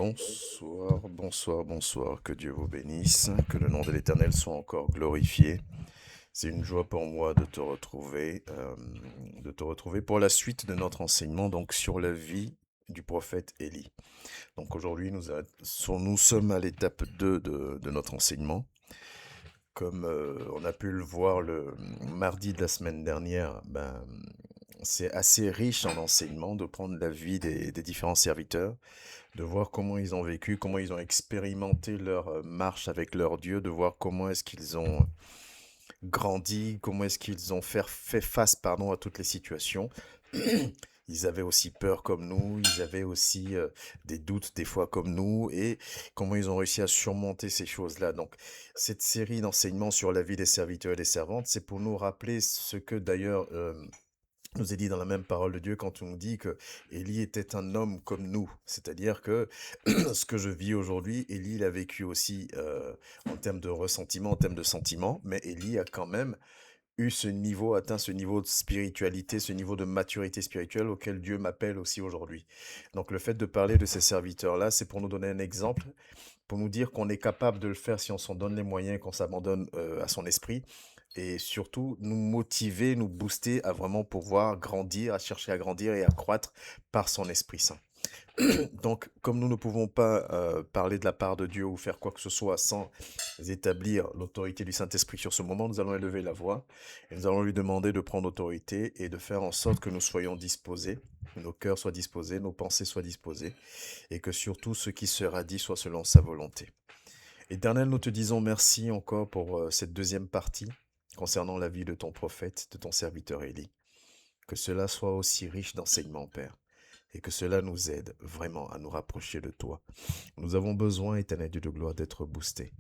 Bonsoir, bonsoir, bonsoir. Que Dieu vous bénisse, que le nom de l'Éternel soit encore glorifié. C'est une joie pour moi de te retrouver pour la suite de notre enseignement donc sur la vie du prophète Élie. Donc aujourd'hui, nous sommes à l'étape 2 de notre enseignement. Comme on a pu le voir le mardi de la semaine dernière, c'est assez riche en enseignement de prendre la vie des différents serviteurs, de voir comment ils ont vécu, comment ils ont expérimenté leur marche avec leur Dieu, de voir comment est-ce qu'ils ont grandi, comment est-ce qu'ils ont fait face, pardon, à toutes les situations. Ils avaient aussi peur comme nous, ils avaient aussi des doutes des fois comme nous, et comment ils ont réussi à surmonter ces choses-là. Donc, cette série d'enseignements sur la vie des serviteurs et des servantes, c'est pour nous rappeler ce que d'ailleurs nous est dit dans la même parole de Dieu quand on nous dit que Élie était un homme comme nous. C'est-à-dire que ce que je vis aujourd'hui, Élie l'a vécu aussi en termes de ressentiment, en termes de sentiments, mais Élie a quand même eu ce niveau, atteint ce niveau de spiritualité, ce niveau de maturité spirituelle auquel Dieu m'appelle aussi aujourd'hui. Donc le fait de parler de ces serviteurs-là, c'est pour nous donner un exemple, pour nous dire qu'on est capable de le faire si on s'en donne les moyens, qu'on s'abandonne à son esprit, et surtout nous motiver, nous booster à vraiment pouvoir grandir, à chercher à grandir et à croître par son Esprit Saint. Donc, comme nous ne pouvons pas parler de la part de Dieu ou faire quoi que ce soit sans établir l'autorité du Saint-Esprit sur ce moment, nous allons élever la voix et nous allons lui demander de prendre autorité et de faire en sorte que nous soyons disposés, que nos cœurs soient disposés, nos pensées soient disposées et que surtout ce qui sera dit soit selon sa volonté. Éternel, nous te disons merci encore pour cette deuxième partie concernant la vie de ton prophète, de ton serviteur Élie. Que cela soit aussi riche d'enseignements, Père, et que cela nous aide vraiment à nous rapprocher de toi. Nous avons besoin, Éternel Dieu de gloire, d'être boostés.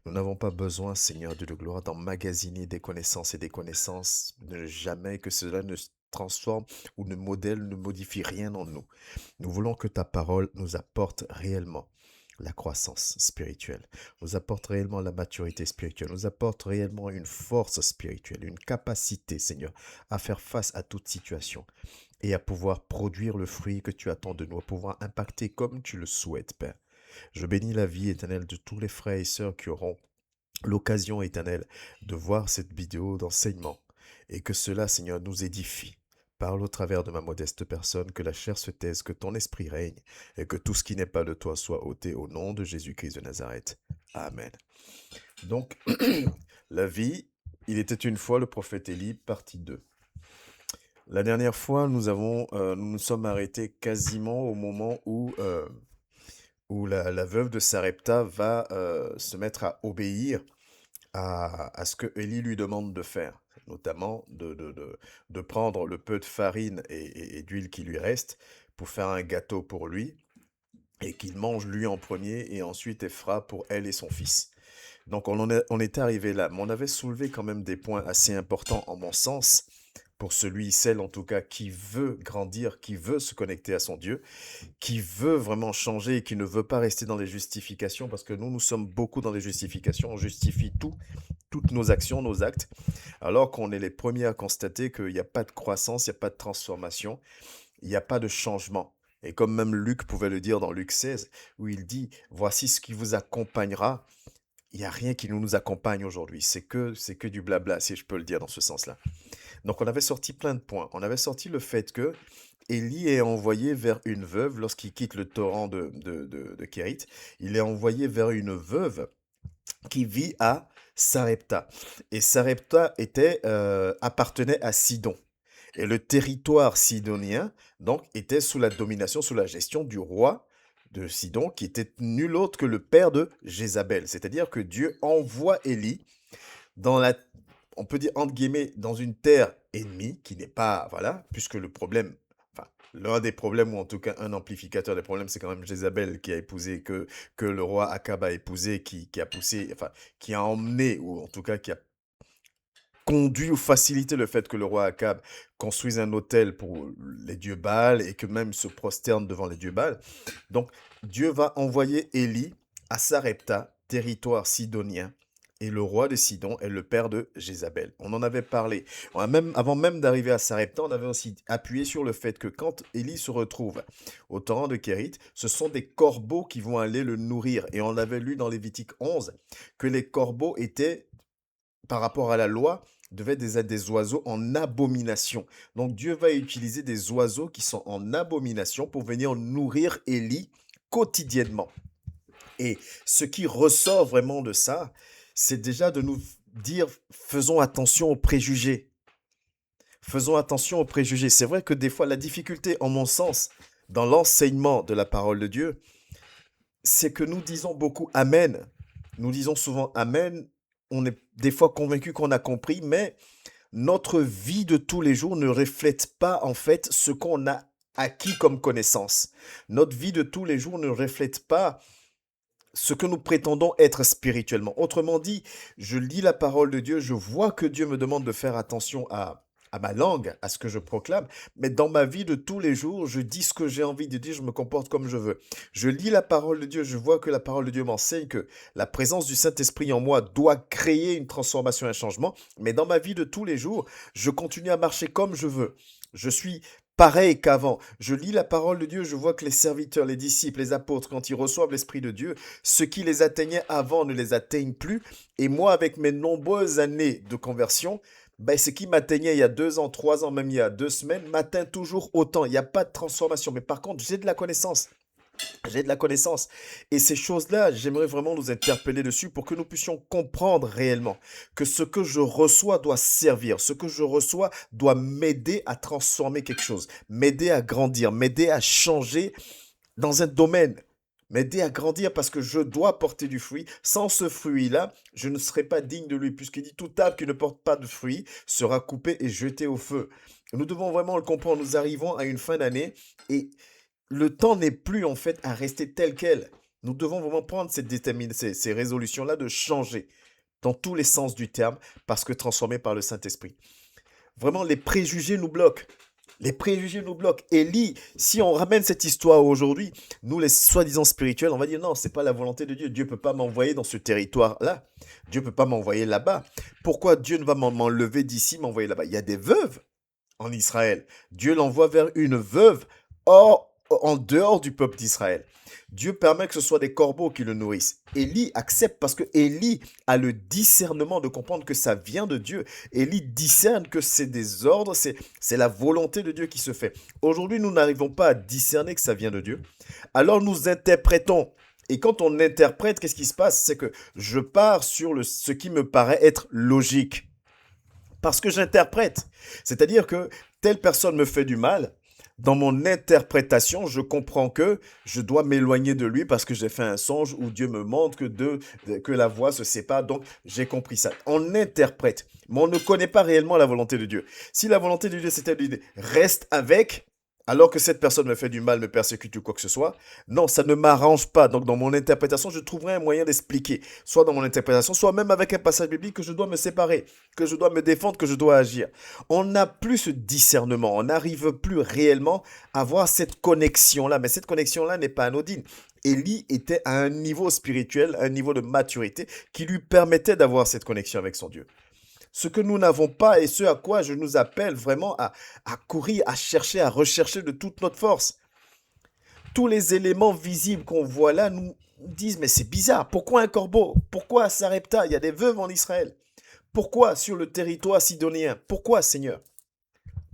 Nous n'avons pas besoin, Seigneur Dieu de gloire, d'emmagasiner des connaissances et des connaissances, ne jamais que cela ne se transforme ou ne modèle, ne modifie rien en nous. Nous voulons que ta parole nous apporte réellement la croissance spirituelle, nous apporte réellement la maturité spirituelle, nous apporte réellement une force spirituelle, une capacité, Seigneur, à faire face à toute situation et à pouvoir produire le fruit que tu attends de nous, à pouvoir impacter comme tu le souhaites, Père. Je bénis la vie éternelle de tous les frères et sœurs qui auront l'occasion éternelle de voir cette vidéo d'enseignement et que cela, Seigneur, nous édifie. Parle au travers de ma modeste personne, que la chair se taise, que ton esprit règne et que tout ce qui n'est pas de toi soit ôté au nom de Jésus-Christ de Nazareth. Amen. Donc, la vie, il était une fois le prophète Élie, partie 2. La dernière fois, nous nous sommes arrêtés quasiment au moment où la veuve de Sarepta va se mettre à obéir à ce que Élie lui demande de faire, notamment de prendre le peu de farine et d'huile qui lui reste pour faire un gâteau pour lui et qu'il mange lui en premier et ensuite elle fera pour elle et son fils. Donc on est arrivé là, mais on avait soulevé quand même des points assez importants en mon sens pour celui, celle en tout cas, qui veut grandir, qui veut se connecter à son Dieu, qui veut vraiment changer et qui ne veut pas rester dans les justifications, parce que nous sommes beaucoup dans les justifications, on justifie tout, toutes nos actions, nos actes, alors qu'on est les premiers à constater qu'il n'y a pas de croissance, il n'y a pas de transformation, il n'y a pas de changement. Et comme même Luc pouvait le dire dans Luc 16, où il dit, voici ce qui vous accompagnera. Il n'y a rien qui nous accompagne aujourd'hui. C'est que du blabla, si je peux le dire dans ce sens-là. Donc on avait sorti plein de points. On avait sorti le fait que Élie est envoyé vers une veuve lorsqu'il quitte le torrent de Kérit. Il est envoyé vers une veuve qui vit à Sarepta. Et Sarepta appartenait à Sidon. Et le territoire sidonien, donc, était sous la domination, sous la gestion du roi de Sidon, qui était nul autre que le père de Jézabel. C'est-à-dire que Dieu envoie Élie dans on peut dire entre guillemets, dans une terre ennemie, qui n'est pas, voilà, puisque le problème, enfin, l'un des problèmes, ou en tout cas un amplificateur des problèmes, c'est quand même Jézabel qui a épousé, que le roi Akab a épousé, qui a poussé, enfin, qui a emmené, ou en tout cas qui a conduit ou facilité le fait que le roi Akab construise un autel pour les dieux Baal et que même se prosterne devant les dieux Baal. Donc, Dieu va envoyer Élie à Sarepta, territoire sidonien, Et le roi de Sidon est le père de Jézabel. On en avait parlé. Avant même d'arriver à Sarepta, on avait aussi appuyé sur le fait que quand Élie se retrouve au torrent de Kérit, ce sont des corbeaux qui vont aller le nourrir. Et on avait lu dans Lévitique 11 que les corbeaux étaient, par rapport à la loi, devaient être des oiseaux en abomination. Donc Dieu va utiliser des oiseaux qui sont en abomination pour venir nourrir Élie quotidiennement. Et ce qui ressort vraiment de ça, c'est déjà de nous dire, faisons attention aux préjugés. Faisons attention aux préjugés. C'est vrai que des fois, la difficulté, en mon sens, dans l'enseignement de la parole de Dieu, c'est que nous disons beaucoup Amen. Nous disons souvent Amen. On est des fois convaincu qu'on a compris, mais notre vie de tous les jours ne reflète pas en fait ce qu'on a acquis comme connaissance. Notre vie de tous les jours ne reflète pas ce que nous prétendons être spirituellement. Autrement dit, je lis la parole de Dieu, je vois que Dieu me demande de faire attention à ma langue, à ce que je proclame, mais dans ma vie de tous les jours, je dis ce que j'ai envie de dire, je me comporte comme je veux. Je lis la parole de Dieu, je vois que la parole de Dieu m'enseigne que la présence du Saint-Esprit en moi doit créer une transformation, un changement, mais dans ma vie de tous les jours, je continue à marcher comme je veux. Je suis pareil qu'avant. Je lis la parole de Dieu, je vois que les serviteurs, les disciples, les apôtres, quand ils reçoivent l'Esprit de Dieu, ce qui les atteignait avant ne les atteigne plus. Et moi, avec mes nombreuses années de conversion, ben, ce qui m'atteignait il y a 2 ans, 3 ans, même il y a 2 semaines, m'atteint toujours autant. Il n'y a pas de transformation. Mais par contre, j'ai de la connaissance. J'ai de la connaissance. Et ces choses-là, j'aimerais vraiment nous interpeller dessus pour que nous puissions comprendre réellement que ce que je reçois doit servir. Ce que je reçois doit m'aider à transformer quelque chose, m'aider à grandir, m'aider à changer dans un domaine, m'aider à grandir parce que je dois porter du fruit. Sans ce fruit-là, je ne serai pas digne de lui, puisqu'il dit tout arbre qui ne porte pas de fruit sera coupé et jeté au feu. Nous devons vraiment le comprendre. Nous arrivons à une fin d'année et le temps n'est plus en fait à rester tel quel. Nous devons vraiment prendre ces résolutions-là de changer dans tous les sens du terme parce que transformés par le Saint-Esprit. Vraiment, les préjugés nous bloquent. Les préjugés nous bloquent. Élie, si on ramène cette histoire aujourd'hui, nous les soi-disant spirituels, on va dire non, c'est pas la volonté de Dieu. Dieu peut pas m'envoyer dans ce territoire-là. Dieu peut pas m'envoyer là-bas. Pourquoi Dieu ne va m'enlever d'ici, m'envoyer là-bas? Il y a des veuves en Israël. Dieu l'envoie vers une veuve en dehors du peuple d'Israël. Dieu permet que ce soit des corbeaux qui le nourrissent. Élie accepte parce que Élie a le discernement de comprendre que ça vient de Dieu. Élie discerne que c'est des ordres, c'est la volonté de Dieu qui se fait. Aujourd'hui, nous n'arrivons pas à discerner que ça vient de Dieu. Alors nous interprétons. Et quand on interprète, qu'est-ce qui se passe? C'est que je pars sur ce qui me paraît être logique. Parce que j'interprète. C'est-à-dire que telle personne me fait du mal. Dans mon interprétation, je comprends que je dois m'éloigner de lui parce que j'ai fait un songe où Dieu me montre que la voix se sépare. Donc, j'ai compris ça. On interprète, mais on ne connaît pas réellement la volonté de Dieu. Si la volonté de Dieu, c'était de dire, reste avec, alors que cette personne me fait du mal, me persécute ou quoi que ce soit, non, ça ne m'arrange pas. Donc, dans mon interprétation, je trouverai un moyen d'expliquer, soit dans mon interprétation, soit même avec un passage biblique que je dois me séparer, que je dois me défendre, que je dois agir. On n'a plus ce discernement, on n'arrive plus réellement à avoir cette connexion-là, mais cette connexion-là n'est pas anodine. Élie était à un niveau spirituel, un niveau de maturité qui lui permettait d'avoir cette connexion avec son Dieu. Ce que nous n'avons pas et ce à quoi je nous appelle vraiment à courir, à chercher, à rechercher de toute notre force. Tous les éléments visibles qu'on voit là nous disent mais c'est bizarre, pourquoi un corbeau? Pourquoi à Sarepta? Il y a des veuves en Israël. Pourquoi sur le territoire sidonien? Pourquoi, Seigneur?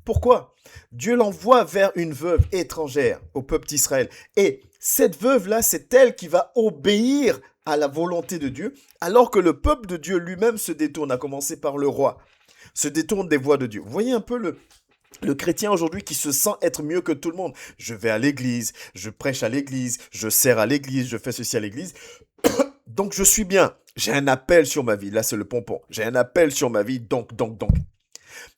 Pourquoi? Dieu l'envoie vers une veuve étrangère au peuple d'Israël. Et cette veuve-là, c'est elle qui va obéir à la volonté de Dieu, alors que le peuple de Dieu lui-même se détourne, à commencer par le roi, se détourne des voies de Dieu. Vous voyez un peu le chrétien aujourd'hui qui se sent être mieux que tout le monde. Je vais à l'église, je prêche à l'église, je sers à l'église, je fais ceci à l'église. Donc je suis bien. J'ai un appel sur ma vie. Là, c'est le pompon. J'ai un appel sur ma vie, donc.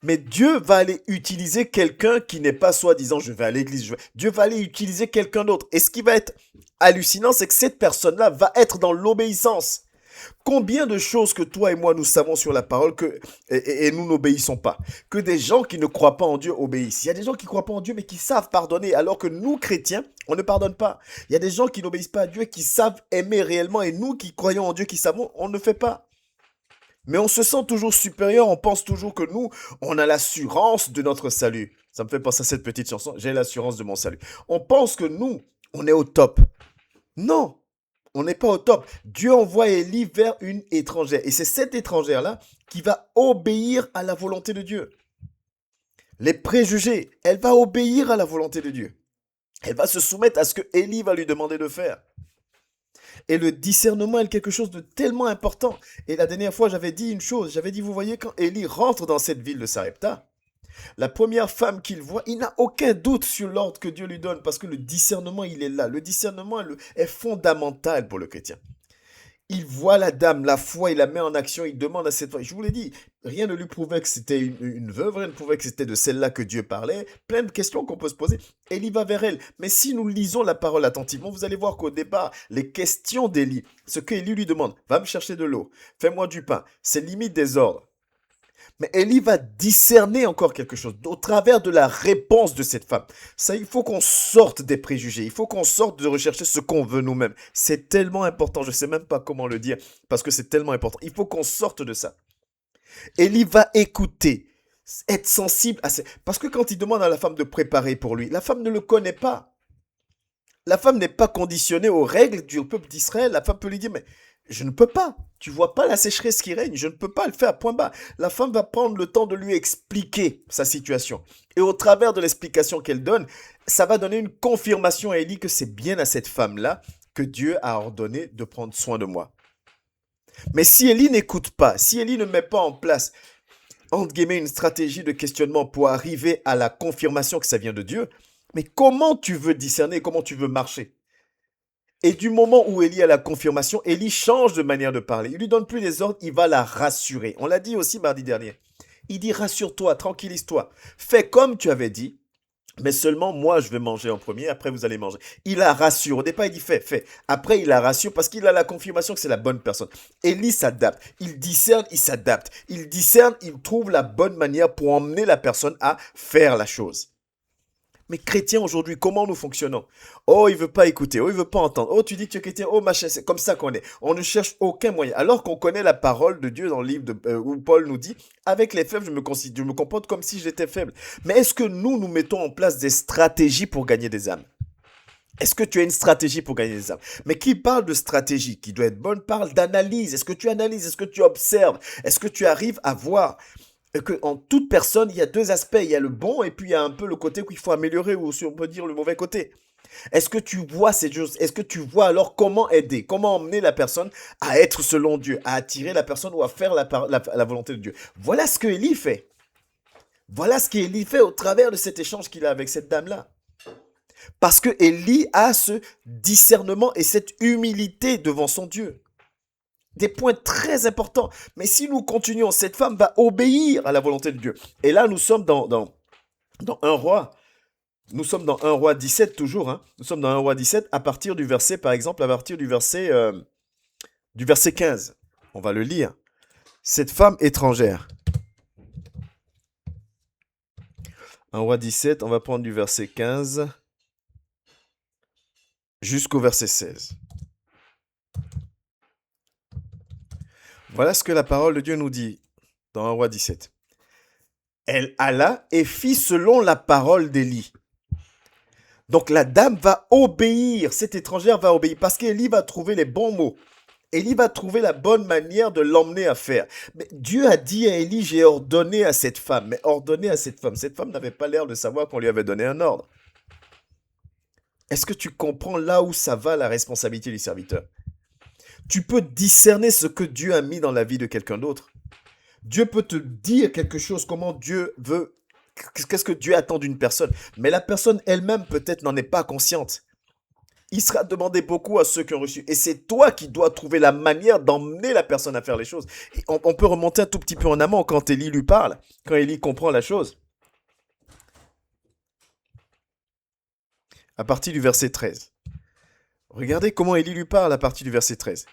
Mais Dieu va aller utiliser quelqu'un qui n'est pas soi-disant je vais à l'église. Dieu va aller utiliser quelqu'un d'autre. Et ce qui va être hallucinant, c'est que cette personne-là va être dans l'obéissance. Combien de choses que toi et moi nous savons sur la parole et nous n'obéissons pas. Que des gens qui ne croient pas en Dieu obéissent. Il y a des gens qui ne croient pas en Dieu mais qui savent pardonner alors que nous chrétiens, on ne pardonne pas. Il y a des gens qui n'obéissent pas à Dieu et qui savent aimer réellement et nous qui croyons en Dieu, qui savons, on ne fait pas. Mais on se sent toujours supérieur, on pense toujours que nous, on a l'assurance de notre salut. Ça me fait penser à cette petite chanson, j'ai l'assurance de mon salut. On pense que nous, on est au top. Non, on n'est pas au top. Dieu envoie Élie vers une étrangère. Et c'est cette étrangère-là qui va obéir à la volonté de Dieu. Les préjugés, elle va obéir à la volonté de Dieu. Elle va se soumettre à ce que Élie va lui demander de faire. Et le discernement est quelque chose de tellement important. Et la dernière fois, j'avais dit une chose. J'avais dit, vous voyez, quand Élie rentre dans cette ville de Sarepta, la première femme qu'il voit, il n'a aucun doute sur l'ordre que Dieu lui donne parce que le discernement, il est là. Le discernement est fondamental pour le chrétien. Il voit la dame, la foi, il la met en action, il demande à cette femme. Je vous l'ai dit, rien ne lui prouvait que c'était une veuve, rien ne prouvait que c'était de celle-là que Dieu parlait. Plein de questions qu'on peut se poser. Élie va vers elle. Mais si nous lisons la parole attentivement, vous allez voir qu'au départ, les questions d'Élie, ce qu'Élie lui demande, va me chercher de l'eau, fais-moi du pain, c'est limite des ordres. Mais Élie va discerner encore quelque chose au travers de la réponse de cette femme. Ça, il faut qu'on sorte des préjugés. Il faut qu'on sorte de rechercher ce qu'on veut nous-mêmes. C'est tellement important. Je ne sais même pas comment le dire parce que c'est tellement important. Il faut qu'on sorte de ça. Élie va écouter, être sensible à ça. Parce que quand il demande à la femme de préparer pour lui, la femme ne le connaît pas. La femme n'est pas conditionnée aux règles du peuple d'Israël. La femme peut lui dire, mais je ne peux pas. Tu vois pas la sécheresse qui règne. Je ne peux pas le faire. Point bas. La femme va prendre le temps de lui expliquer sa situation. Et au travers de l'explication qu'elle donne, ça va donner une confirmation à Élie que c'est bien à cette femme-là que Dieu a ordonné de prendre soin de moi. Mais si Élie n'écoute pas, si Élie ne met pas en place, entre guillemets, une stratégie de questionnement pour arriver à la confirmation que ça vient de Dieu, mais comment tu veux discerner, comment tu veux marcher? Et du moment où Élie a la confirmation, Élie change de manière de parler. Il lui donne plus les ordres, il va la rassurer. On l'a dit aussi mardi dernier. Il dit rassure-toi, tranquillise-toi. Fais comme tu avais dit, mais seulement moi je vais manger en premier, après vous allez manger. Il la rassure. Au départ, il dit fais. Après, il la rassure parce qu'il a la confirmation que c'est la bonne personne. Élie s'adapte. Il discerne, il s'adapte. Il discerne, il trouve la bonne manière pour emmener la personne à faire la chose. Mais chrétiens aujourd'hui, comment nous fonctionnons? Oh, il veut pas écouter. Oh, il veut pas entendre. Oh, tu dis que tu es chrétien. Oh, machin, c'est comme ça qu'on est. On ne cherche aucun moyen. Alors qu'on connaît la parole de Dieu dans le livre où Paul nous dit, avec les faibles, je me comporte comme si j'étais faible. Mais est-ce que nous mettons en place des stratégies pour gagner des âmes? Est-ce que tu as une stratégie pour gagner des âmes? Mais qui parle de stratégie, qui doit être bonne, parle d'analyse. Est-ce que tu analyses? Est-ce que tu observes? Est-ce que tu arrives à voir que en toute personne, il y a deux aspects. Il y a le bon et puis il y a un peu le côté qu'il faut améliorer ou si on peut dire le mauvais côté. Est-ce que tu vois ces choses? Est-ce que tu vois alors comment aider, comment emmener la personne à être selon Dieu, à attirer la personne ou à faire la volonté de Dieu? Voilà ce que Élie fait. Voilà ce qu'Élie fait au travers de cet échange qu'il a avec cette dame-là. Parce que Élie a ce discernement et cette humilité devant son Dieu. Des points très importants. Mais si nous continuons, cette femme va obéir à la volonté de Dieu. Et là, nous sommes dans 1 roi. Nous sommes dans 1 roi 17 toujours. Hein. Nous sommes dans 1 roi 17 à partir du verset, par exemple, à partir du verset 15. On va le lire. Cette femme étrangère. 1 roi 17, on va prendre du verset 15 jusqu'au verset 16. Voilà ce que la parole de Dieu nous dit dans 1 roi 17. Elle alla et fit selon la parole d'Élie. Donc la dame va obéir, cette étrangère va obéir parce qu'Élie va trouver les bons mots. Élie va trouver la bonne manière de l'emmener à faire. Mais Dieu a dit à Élie, j'ai ordonné à cette femme. Mais ordonné à cette femme n'avait pas l'air de savoir qu'on lui avait donné un ordre. Est-ce que tu comprends là où ça va la responsabilité du serviteur? Tu peux discerner ce que Dieu a mis dans la vie de quelqu'un d'autre. Dieu peut te dire quelque chose, comment Dieu veut, qu'est-ce que Dieu attend d'une personne. Mais la personne elle-même peut-être n'en est pas consciente. Il sera demandé beaucoup à ceux qui ont reçu. Et c'est toi qui dois trouver la manière d'emmener la personne à faire les choses. Et on peut remonter un tout petit peu en amont quand Élie lui parle, quand Élie comprend la chose. À partir du verset 13. Regardez comment Élie lui parle à partir du verset 13.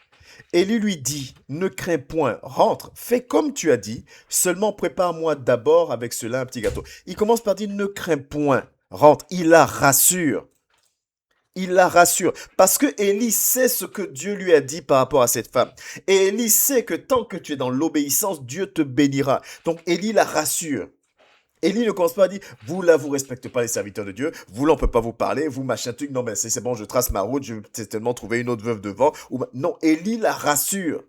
Élie lui dit, ne crains point, rentre, fais comme tu as dit, seulement prépare-moi d'abord avec cela un petit gâteau. Il commence par dire, ne crains point, rentre, il la rassure. Il la rassure. Parce que Élie sait ce que Dieu lui a dit par rapport à cette femme. Et Élie sait que tant que tu es dans l'obéissance, Dieu te bénira. Donc Élie la rassure. Élie ne commence pas à dire, vous là, vous respectez pas les serviteurs de Dieu, vous là, on peut pas vous parler, vous machin truc, non, mais c'est bon, je trace ma route, je vais certainement trouver une autre veuve devant. Non, Élie la rassure.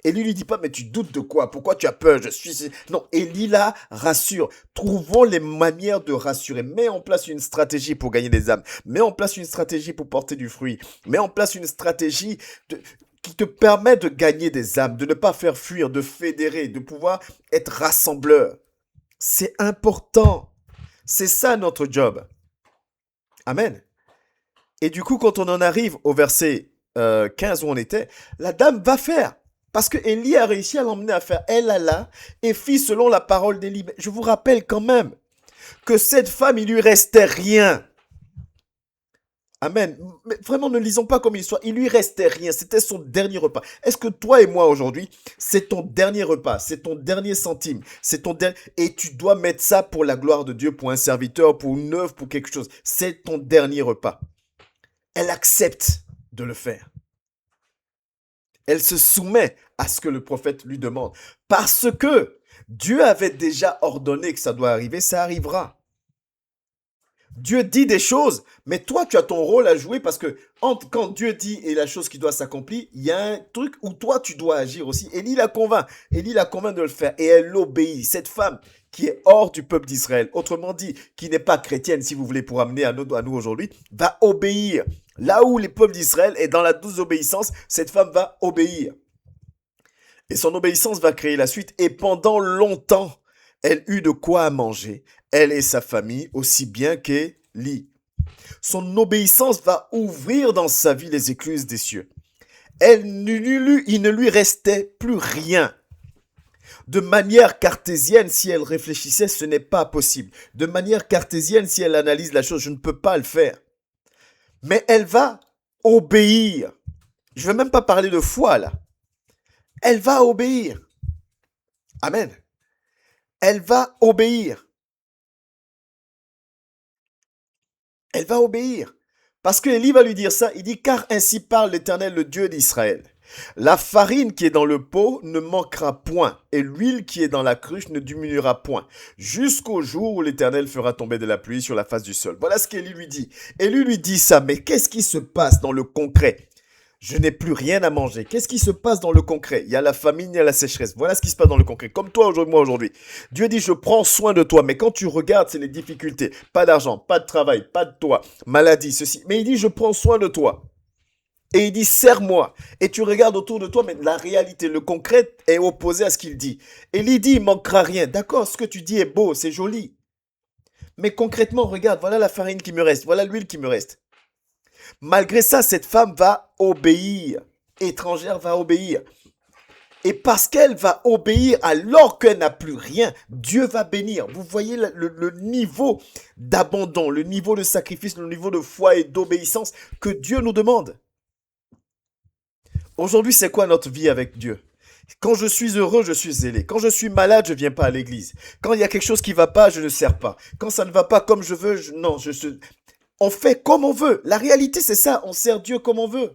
Élie lui dit pas, mais tu doutes de quoi? Pourquoi tu as peur? Je suis... Non, Élie la rassure. Trouvons les manières de rassurer. Mets en place une stratégie pour gagner des âmes. Mets en place une stratégie pour porter du fruit. Mets en place une stratégie qui te permet de gagner des âmes, de ne pas faire fuir, de fédérer, de pouvoir être rassembleur. C'est important. C'est ça notre job. Amen. Et du coup, quand on en arrive au verset 15 où on était, la dame va faire. Parce que Élie a réussi à l'emmener à faire. Elle alla et fit selon la parole d'Élie. Je vous rappelle quand même que cette femme, il lui restait rien. Amen. Mais vraiment, ne lisons pas comme histoire. Il lui restait rien. C'était son dernier repas. Est-ce que toi et moi aujourd'hui, c'est ton dernier repas, c'est ton dernier centime, c'est ton dernier... Et tu dois mettre ça pour la gloire de Dieu, pour un serviteur, pour une œuvre, pour quelque chose. C'est ton dernier repas. Elle accepte de le faire. Elle se soumet à ce que le prophète lui demande. Parce que Dieu avait déjà ordonné que ça doit arriver, ça arrivera. Dieu dit des choses, mais toi, tu as ton rôle à jouer parce que quand Dieu dit et la chose qui doit s'accomplir, il y a un truc où toi, tu dois agir aussi. Élie la convainc. Élie la convainc de le faire et elle obéit. Cette femme qui est hors du peuple d'Israël, autrement dit, qui n'est pas chrétienne, si vous voulez, pour amener à nous aujourd'hui, va obéir. Là où le peuple d'Israël est dans la douce obéissance, cette femme va obéir. Et son obéissance va créer la suite. Et pendant longtemps, elle eut de quoi à manger, elle et sa famille, aussi bien qu'Élie. Son obéissance va ouvrir dans sa vie les écluses des cieux. Il ne lui restait plus rien. De manière cartésienne, si elle réfléchissait, ce n'est pas possible. De manière cartésienne, si elle analyse la chose, je ne peux pas le faire. Mais elle va obéir. Je ne vais même pas parler de foi là. Elle va obéir. Amen. Elle va obéir. Elle va obéir. Parce que Élie va lui dire ça. Il dit, car ainsi parle l'Éternel, le Dieu d'Israël. La farine qui est dans le pot ne manquera point, et l'huile qui est dans la cruche ne diminuera point, jusqu'au jour où l'Éternel fera tomber de la pluie sur la face du sol. Voilà ce qu'Élie lui dit. Élie lui dit ça, mais qu'est-ce qui se passe dans le concret? Je n'ai plus rien à manger. Qu'est-ce qui se passe dans le concret? Il y a la famine, il y a la sécheresse. Voilà ce qui se passe dans le concret. Comme toi, moi aujourd'hui. Dieu dit, je prends soin de toi. Mais quand tu regardes, c'est les difficultés. Pas d'argent, pas de travail, pas de toit, maladie, ceci. Mais il dit, je prends soin de toi. Et il dit, serre-moi. Et tu regardes autour de toi, mais la réalité, le concret est opposé à ce qu'il dit. Et il dit, il manquera rien. D'accord, ce que tu dis est beau, c'est joli. Mais concrètement, regarde, voilà la farine qui me reste, voilà l'huile qui me reste. Malgré ça, cette femme va obéir. Étrangère va obéir. Et parce qu'elle va obéir alors qu'elle n'a plus rien, Dieu va bénir. Vous voyez le niveau d'abandon, le niveau de sacrifice, le niveau de foi et d'obéissance que Dieu nous demande. Aujourd'hui, c'est quoi notre vie avec Dieu? Quand je suis heureux, je suis zélé. Quand je suis malade, je ne viens pas à l'église. Quand il y a quelque chose qui ne va pas, je ne sers pas. Quand ça ne va pas comme je veux, on fait comme on veut. La réalité, c'est ça. On sert Dieu comme on veut.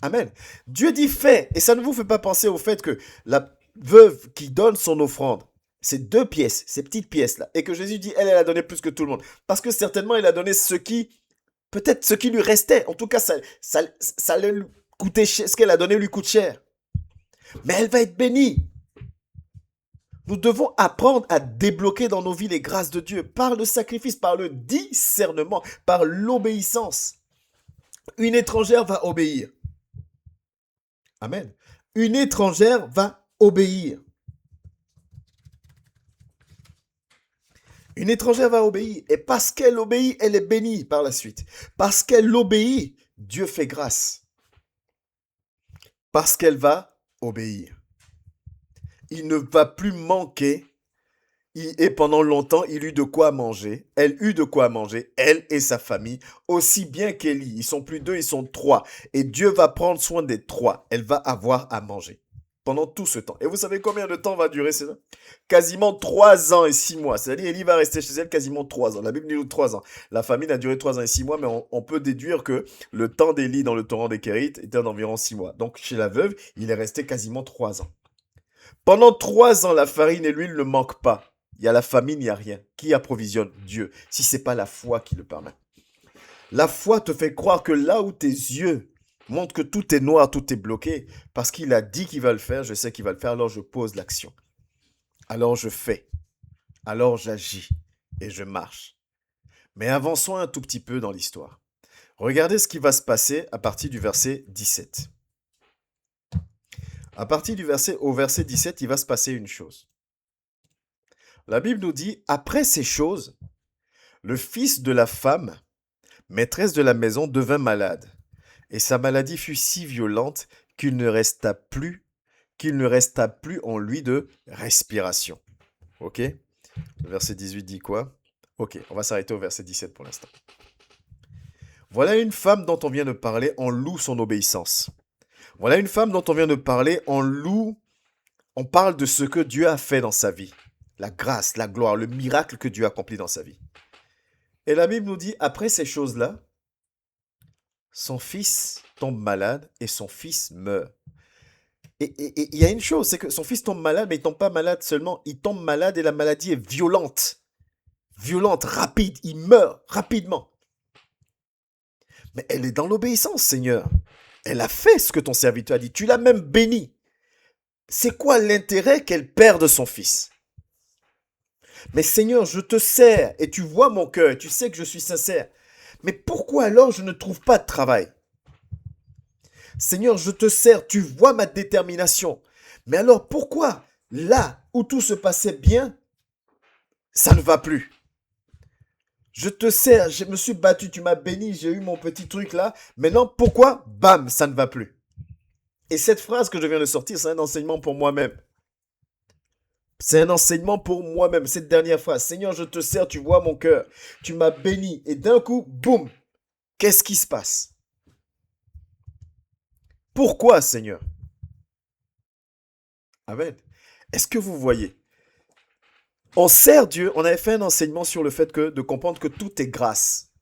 Amen. Dieu dit fais. Et ça ne vous fait pas penser au fait que la veuve qui donne son offrande, ces 2 pièces, ces petites pièces-là, et que Jésus dit, elle a donné plus que tout le monde. Parce que certainement, il a donné peut-être ce qui lui restait. En tout cas, ça lui coûtait cher. Ce qu'elle a donné lui coûte cher. Mais elle va être bénie. Nous devons apprendre à débloquer dans nos vies les grâces de Dieu par le sacrifice, par le discernement, par l'obéissance. Une étrangère va obéir. Amen. Une étrangère va obéir. Une étrangère va obéir. Et parce qu'elle obéit, elle est bénie par la suite. Parce qu'elle obéit, Dieu fait grâce. Parce qu'elle va obéir. Il ne va plus manquer. Et pendant longtemps, il eut de quoi manger. Elle eut de quoi manger, elle et sa famille, aussi bien qu'Élie. Ils sont plus 2, ils sont 3. Et Dieu va prendre soin des 3. Elle va avoir à manger. pendant tout ce temps. Et vous savez combien de temps va durer ça? Quasiment 3 ans et 6 mois. C'est-à-dire, Élie va rester chez elle quasiment 3 ans. La Bible dit 3 ans. La famine a duré 3 ans et 6 mois, mais on peut déduire que le temps d'Élie dans le torrent des Kérites était d'environ 6 mois. Donc, chez la veuve, il est resté quasiment 3 ans. Pendant 3 ans, la farine et l'huile ne manquent pas. Il y a la famine, il n'y a rien. Qui approvisionne? Dieu. Si ce n'est pas la foi qui le permet. La foi te fait croire que là où tes yeux montrent que tout est noir, tout est bloqué, parce qu'il a dit qu'il va le faire, je sais qu'il va le faire, alors je pose l'action. Alors je fais. Alors j'agis. Et je marche. Mais avançons un tout petit peu dans l'histoire. Regardez ce qui va se passer à partir du verset 17. À partir au verset 17, il va se passer une chose. La Bible nous dit, après ces choses, le fils de la femme, maîtresse de la maison, devint malade, et sa maladie fut si violente qu'il ne resta plus en lui de respiration. Ok? Le verset 18 dit quoi? Ok, on va s'arrêter au verset 17 pour l'instant. Voilà une femme dont on vient de parler, on loue son obéissance. Voilà une femme dont on vient de parler, on parle de ce que Dieu a fait dans sa vie. La grâce, la gloire, le miracle que Dieu a accompli dans sa vie. Et la Bible nous dit, après ces choses-là, son fils tombe malade et son fils meurt. Et il y a une chose, c'est que son fils tombe malade, mais il ne tombe pas malade seulement, il tombe malade et la maladie est violente. Violente, rapide, il meurt rapidement. Mais elle est dans l'obéissance, Seigneur. Elle a fait ce que ton serviteur a dit. Tu l'as même béni. C'est quoi l'intérêt qu'elle perde son fils? Mais Seigneur, je te sers et tu vois mon cœur, tu sais que je suis sincère. Mais pourquoi alors je ne trouve pas de travail? Seigneur, je te sers, tu vois ma détermination. Mais alors pourquoi là où tout se passait bien, ça ne va plus? Je te sers, je me suis battu, tu m'as béni, j'ai eu mon petit truc là. Maintenant, pourquoi? Bam, ça ne va plus. Et cette phrase que je viens de sortir, c'est un enseignement pour moi-même. C'est un enseignement pour moi-même, cette dernière phrase. Seigneur, je te sers, tu vois mon cœur. Tu m'as béni. Et d'un coup, boum, qu'est-ce qui se passe? Pourquoi, Seigneur? Amen. Est-ce que vous voyez? On sert Dieu, on avait fait un enseignement sur le fait de comprendre que tout est grâce.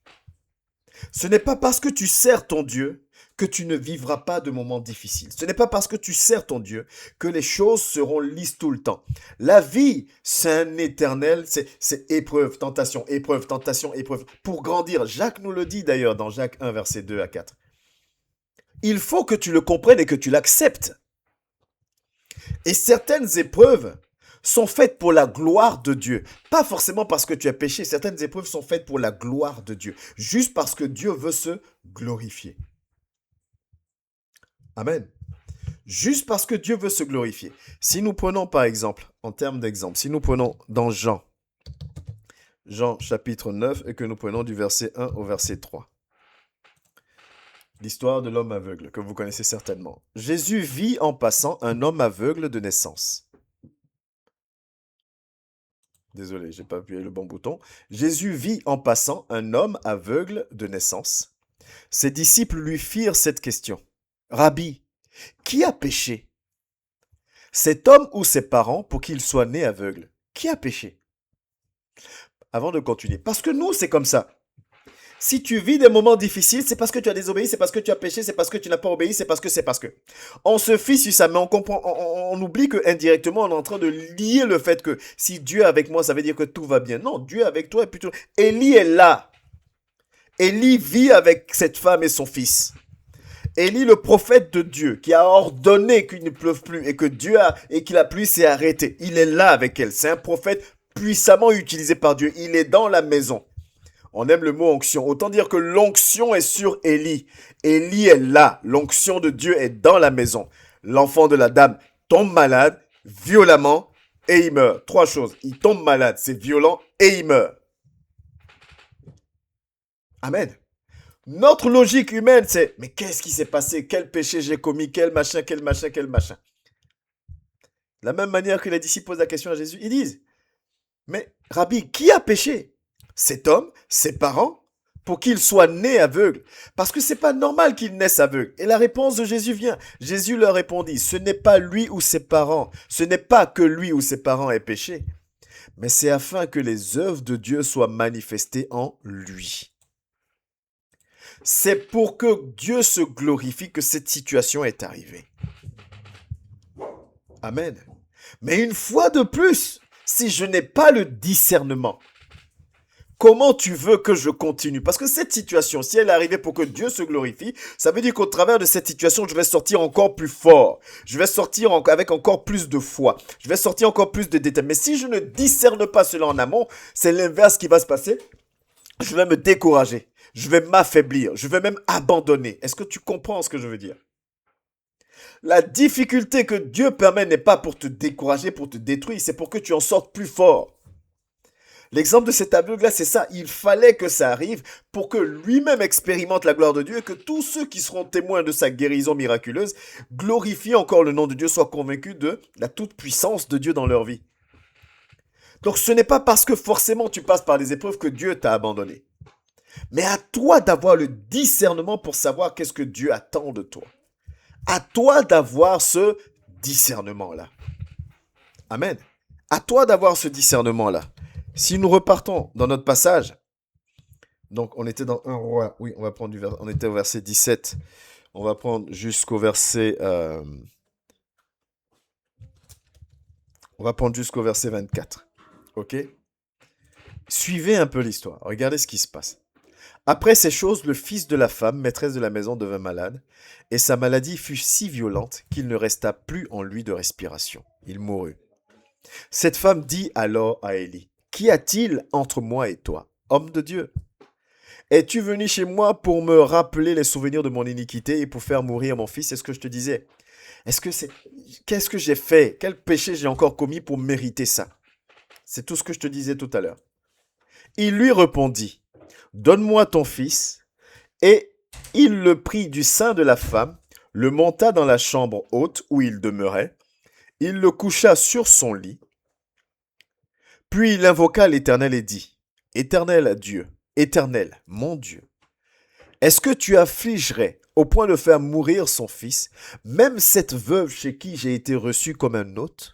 Ce n'est pas parce que tu sers ton Dieu que tu ne vivras pas de moments difficiles. Ce n'est pas parce que tu sers ton Dieu que les choses seront lisses tout le temps. La vie, c'est un éternel, c'est épreuve, tentation, épreuve, tentation, épreuve. Pour grandir, Jacques nous le dit d'ailleurs dans Jacques 1, verset 2 à 4. Il faut que tu le comprennes et que tu l'acceptes. Et certaines épreuves sont faites pour la gloire de Dieu. Pas forcément parce que tu as péché. Certaines épreuves sont faites pour la gloire de Dieu. Juste parce que Dieu veut se glorifier. Amen. Juste parce que Dieu veut se glorifier. Si nous prenons par exemple, en termes d'exemple, si nous prenons dans Jean chapitre 9 et que nous prenons du verset 1 au verset 3. L'histoire de l'homme aveugle que vous connaissez certainement. Jésus vit en passant un homme aveugle de naissance. Désolé, j'ai pas appuyé le bon bouton. Jésus vit en passant un homme aveugle de naissance. Ses disciples lui firent cette question. Rabbi, qui a péché? Cet homme ou ses parents pour qu'il soit né aveugle? Qui a péché? Avant de continuer, parce que nous, c'est comme ça. Si tu vis des moments difficiles, c'est parce que tu as désobéi, c'est parce que tu as péché, c'est parce que tu n'as pas obéi, c'est parce que. On se fie sur ça, mais on oublie que indirectement, on est en train de lier le fait que si Dieu est avec moi, ça veut dire que tout va bien. Non, Dieu est avec toi et plutôt. Élie est là. Élie vit avec cette femme et son fils. Élie, le prophète de Dieu, qui a ordonné qu'il ne pleuve plus et que la pluie s'est arrêtée. Il est là avec elle. C'est un prophète puissamment utilisé par Dieu. Il est dans la maison. On aime le mot onction. Autant dire que l'onction est sur Élie. Élie est là. L'onction de Dieu est dans la maison. L'enfant de la dame tombe malade, violemment, et il meurt. 3 choses. Il tombe malade, c'est violent, et il meurt. Amen. Notre logique humaine, c'est « Mais qu'est-ce qui s'est passé? Quel péché j'ai commis? Quel machin? » De la même manière que les disciples posent la question à Jésus, ils disent « Mais Rabbi, qui a péché? Cet homme, ses parents, pour qu'il soit né aveugle. Parce que c'est pas normal qu'il naisse aveugle. Et la réponse de Jésus vient. Jésus leur répondit, ce n'est pas lui ou ses parents, ce n'est pas que lui ou ses parents aient péché, mais c'est afin que les œuvres de Dieu soient manifestées en lui. C'est pour que Dieu se glorifie que cette situation est arrivée. Amen. Mais une fois de plus, si je n'ai pas le discernement, comment tu veux que je continue? Parce que cette situation, si elle est arrivée pour que Dieu se glorifie, ça veut dire qu'au travers de cette situation, je vais sortir encore plus fort. Je vais sortir avec encore plus de foi. Je vais sortir encore plus de détails. Mais si je ne discerne pas cela en amont, c'est l'inverse qui va se passer. Je vais me décourager. Je vais m'affaiblir. Je vais même abandonner. Est-ce que tu comprends ce que je veux dire? La difficulté que Dieu permet n'est pas pour te décourager, pour te détruire. C'est pour que tu en sortes plus fort. L'exemple de cet aveugle-là, c'est ça. Il fallait que ça arrive pour que lui-même expérimente la gloire de Dieu et que tous ceux qui seront témoins de sa guérison miraculeuse glorifient encore le nom de Dieu, soient convaincus de la toute-puissance de Dieu dans leur vie. Donc ce n'est pas parce que forcément tu passes par des épreuves que Dieu t'a abandonné. Mais à toi d'avoir le discernement pour savoir qu'est-ce que Dieu attend de toi. À toi d'avoir ce discernement-là. Amen. À toi d'avoir ce discernement-là. Si nous repartons dans notre passage, donc on était dans 1 roi, oui, on va prendre on était au verset 17, on va prendre jusqu'au verset, on va prendre jusqu'au verset 24, ok? Suivez un peu l'histoire, regardez ce qui se passe. Après ces choses, le fils de la femme, maîtresse de la maison, devint malade, et sa maladie fut si violente qu'il ne resta plus en lui de respiration. Il mourut. Cette femme dit alors à Élie, « Qu'y a-t-il entre moi et toi, homme de Dieu? Es-tu venu chez moi pour me rappeler les souvenirs de mon iniquité et pour faire mourir mon fils? » C'est ce que je te disais. Qu'est-ce que j'ai fait? Quel péché j'ai encore commis pour mériter ça? C'est tout ce que je te disais tout à l'heure. Il lui répondit, « Donne-moi ton fils. » Et il le prit du sein de la femme, le monta dans la chambre haute où il demeurait. Il le coucha sur son lit. Puis il invoqua l'Éternel et dit, « Éternel Dieu, Éternel, mon Dieu, est-ce que tu affligerais au point de faire mourir son fils, même cette veuve chez qui j'ai été reçu comme un hôte? »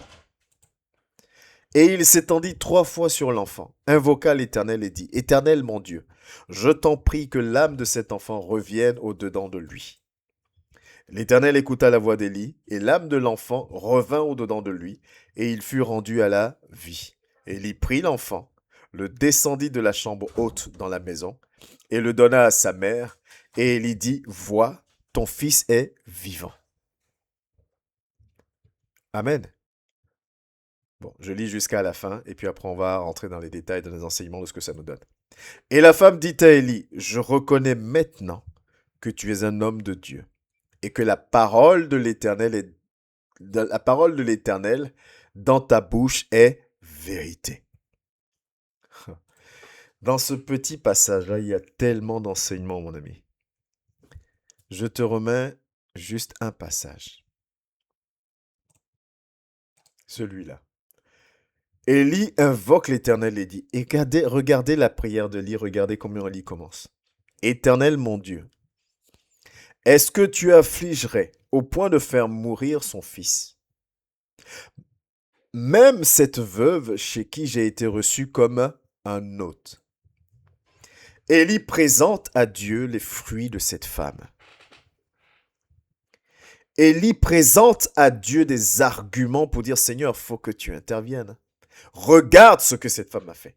Et il s'étendit 3 fois sur l'enfant, invoqua l'Éternel et dit, « Éternel mon Dieu, je t'en prie que l'âme de cet enfant revienne au-dedans de lui. » L'Éternel écouta la voix d'Élie, et l'âme de l'enfant revint au-dedans de lui, et il fut rendu à la vie. Élie prit l'enfant, le descendit de la chambre haute dans la maison, et le donna à sa mère, et Élie dit, « Vois, ton fils est vivant. » Amen. Bon, je lis jusqu'à la fin, et puis après on va rentrer dans les détails, dans les enseignements de ce que ça nous donne. Et la femme dit à Élie, « Je reconnais maintenant que tu es un homme de Dieu, et que la parole de l'Éternel dans ta bouche est vérité. » Dans ce petit passage-là, il y a tellement d'enseignements, mon ami. Je te remets juste un passage. Celui-là. Élie invoque l'Éternel et dit, et regardez la prière d'Élie, regardez comment Élie commence. Éternel mon Dieu, est-ce que tu affligerais au point de faire mourir son fils, même cette veuve chez qui j'ai été reçu comme un hôte? Élie présente à Dieu les fruits de cette femme. Élie présente à Dieu des arguments pour dire, Seigneur, faut que tu interviennes. Regarde ce que cette femme a fait.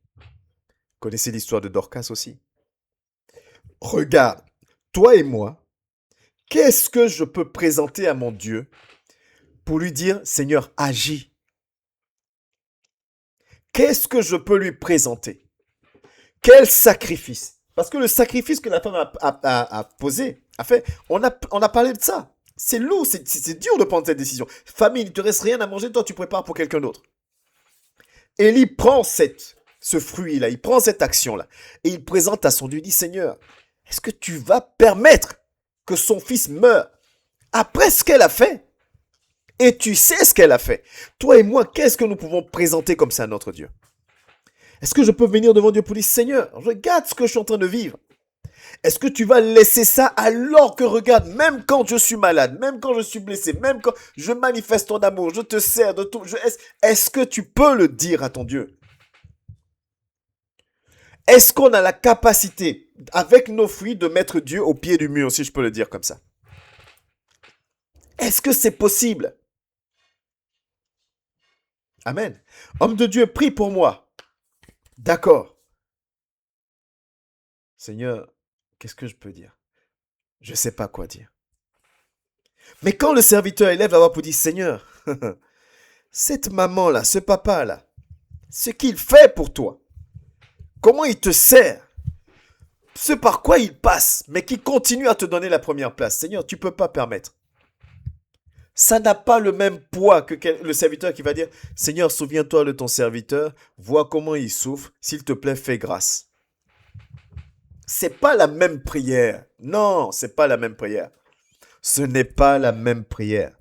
Connaissez l'histoire de Dorcas aussi? Regarde, toi et moi, qu'est-ce que je peux présenter à mon Dieu pour lui dire, Seigneur, agis? Qu'est-ce que je peux lui présenter? Quel sacrifice? Parce que le sacrifice que la femme a posé, a fait, on a parlé de ça. C'est lourd, c'est dur de prendre cette décision. Famille, il ne te reste rien à manger, toi tu prépares pour quelqu'un d'autre. Élie prend ce fruit-là, il prend cette action-là, et il présente à son Dieu, il dit, Seigneur, est-ce que tu vas permettre que son fils meure après ce qu'elle a fait? Et tu sais ce qu'elle a fait. Toi et moi, qu'est-ce que nous pouvons présenter comme ça à notre Dieu? Est-ce que je peux venir devant Dieu pour dire, Seigneur, regarde ce que je suis en train de vivre. Est-ce que tu vas laisser ça alors que regarde, même quand je suis malade, même quand je suis blessé, même quand je manifeste ton amour, je te sers de tout, est-ce que tu peux le dire à ton Dieu? Est-ce qu'on a la capacité, avec nos fruits, de mettre Dieu au pied du mur, si je peux le dire comme ça? Est-ce que c'est possible? Amen. Homme de Dieu, prie pour moi. D'accord. Seigneur, qu'est-ce que je peux dire? Je ne sais pas quoi dire. Mais quand le serviteur élève la voix pour dire, Seigneur, cette maman-là, ce papa-là, ce qu'il fait pour toi, comment il te sert, ce par quoi il passe, mais qui continue à te donner la première place. Seigneur, tu ne peux pas permettre. Ça n'a pas le même poids que le serviteur qui va dire, Seigneur, souviens-toi de ton serviteur, vois comment il souffre, s'il te plaît, fais grâce. C'est pas la même prière. Non, c'est pas la même prière. Ce n'est pas la même prière.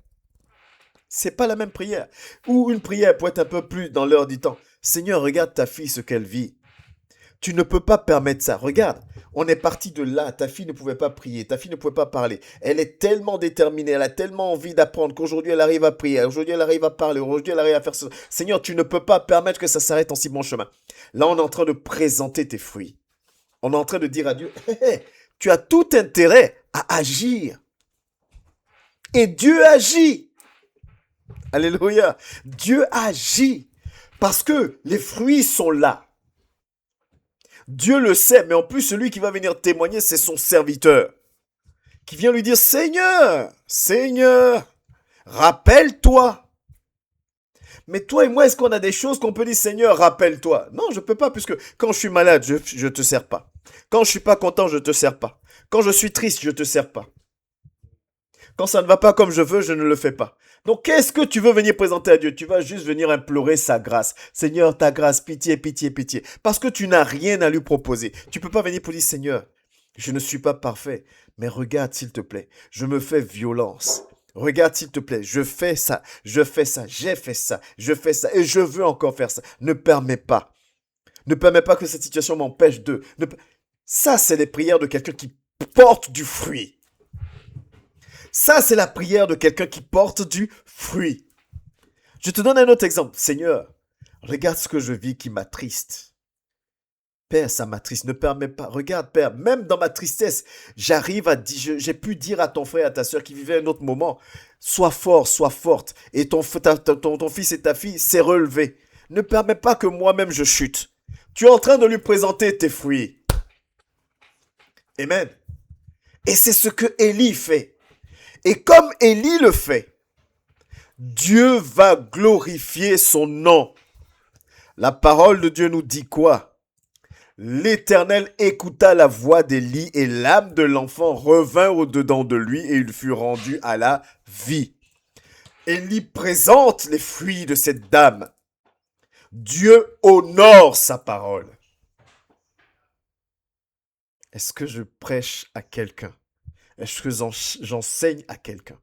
C'est pas la même prière. Ou une prière pour être un peu plus dans l'heure du temps. Seigneur, regarde ta fille, ce qu'elle vit. Tu ne peux pas permettre ça. Regarde, on est parti de là. Ta fille ne pouvait pas prier. Ta fille ne pouvait pas parler. Elle est tellement déterminée. Elle a tellement envie d'apprendre qu'aujourd'hui, elle arrive à prier. Aujourd'hui, elle arrive à parler. Aujourd'hui, elle arrive à faire ça. Seigneur, tu ne peux pas permettre que ça s'arrête en si bon chemin. Là, on est en train de présenter tes fruits. On est en train de dire à Dieu, hey, tu as tout intérêt à agir. Et Dieu agit. Alléluia. Dieu agit. Parce que les fruits sont là. Dieu le sait, mais en plus, celui qui va venir témoigner, c'est son serviteur. Qui vient lui dire, Seigneur, Seigneur, rappelle-toi. Mais toi et moi, est-ce qu'on a des choses qu'on peut dire, Seigneur, rappelle-toi? Non, je ne peux pas, puisque quand je suis malade, je ne te sers pas. Quand je suis pas content, je te sers pas. Quand je suis triste, je te sers pas. Quand ça ne va pas comme je veux, je ne le fais pas. Donc qu'est-ce que tu veux venir présenter à Dieu? Tu vas juste venir implorer sa grâce. Seigneur, ta grâce, pitié, pitié, pitié. Parce que tu n'as rien à lui proposer. Tu peux pas venir pour dire, Seigneur, je ne suis pas parfait, mais regarde s'il te plaît, je me fais violence. Regarde s'il te plaît, je fais ça, je fais ça, j'ai fait ça, je fais ça et je veux encore faire ça. Ne permets pas. Ne permets pas que cette situation m'empêche de... Ça, c'est les prières de quelqu'un qui porte du fruit. Ça, c'est la prière de quelqu'un qui porte du fruit. Je te donne un autre exemple. Seigneur, regarde ce que je vis qui m'attriste. Père, ça m'attriste. Ne permets pas. Regarde, Père, même dans ma tristesse, j'arrive à dire, j'ai pu dire à ton frère et à ta soeur qui vivaient un autre moment, sois fort, sois forte. Et ton fils et ta fille s'est relevé. Ne permets pas que moi-même je chute. Tu es en train de lui présenter tes fruits. Amen. Et c'est ce que Élie fait. Et comme Élie le fait, Dieu va glorifier son nom. La parole de Dieu nous dit quoi? L'Éternel écouta la voix d'Élie et l'âme de l'enfant revint au-dedans de lui et il fut rendu à la vie. Élie présente les fruits de cette dame. Dieu honore sa parole. Est-ce que je prêche à quelqu'un? Est-ce que j'enseigne à quelqu'un?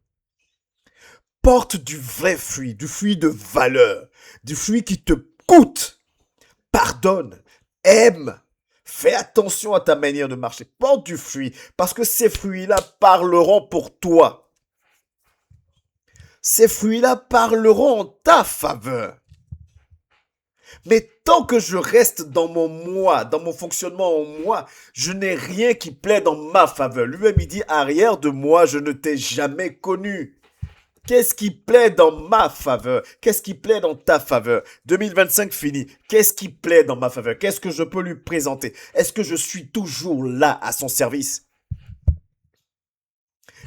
Porte du vrai fruit, du fruit de valeur, du fruit qui te coûte. Pardonne, aime, fais attention à ta manière de marcher. Porte du fruit, parce que ces fruits-là parleront pour toi. Ces fruits-là parleront en ta faveur. Mais tant que je reste dans mon moi, dans mon fonctionnement en moi, je n'ai rien qui plaît dans ma faveur. Lui-même, il dit, arrière de moi, je ne t'ai jamais connu. Qu'est-ce qui plaît dans ma faveur? Qu'est-ce qui plaît dans ta faveur? 2025 fini. Qu'est-ce qui plaît dans ma faveur? Qu'est-ce que je peux lui présenter? Est-ce que je suis toujours là à son service?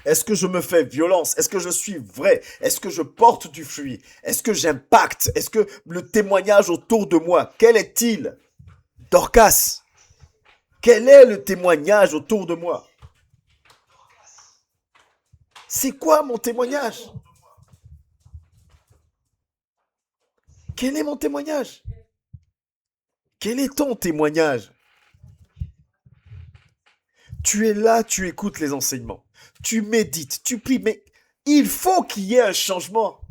Est-ce que je me fais violence? Est-ce que je suis vrai? Est-ce que je porte du fruit? Est-ce que j'impacte? Est-ce que le témoignage autour de moi, quel est-il? Dorcas, quel est le témoignage autour de moi? C'est quoi mon témoignage? Quel est mon témoignage? Quel est ton témoignage? Tu es là, tu écoutes les enseignements. Tu médites, tu pries, mais il faut qu'il y ait un changement.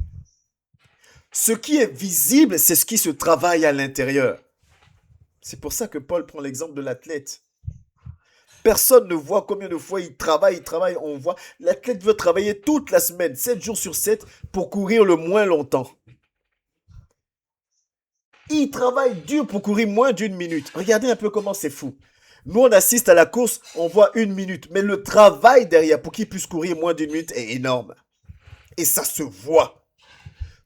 Ce qui est visible, c'est ce qui se travaille à l'intérieur. C'est pour ça que Paul prend l'exemple de l'athlète. personne ne voit combien de fois il travaille, on voit. L'athlète veut travailler toute la semaine, 7 jours sur 7, pour courir le moins longtemps. Il travaille dur pour courir moins d'une minute. Regardez un peu comment c'est fou. Nous, on assiste à la course, on voit une minute, mais le travail derrière pour qu'il puisse courir moins d'une minute est énorme. Et ça se voit.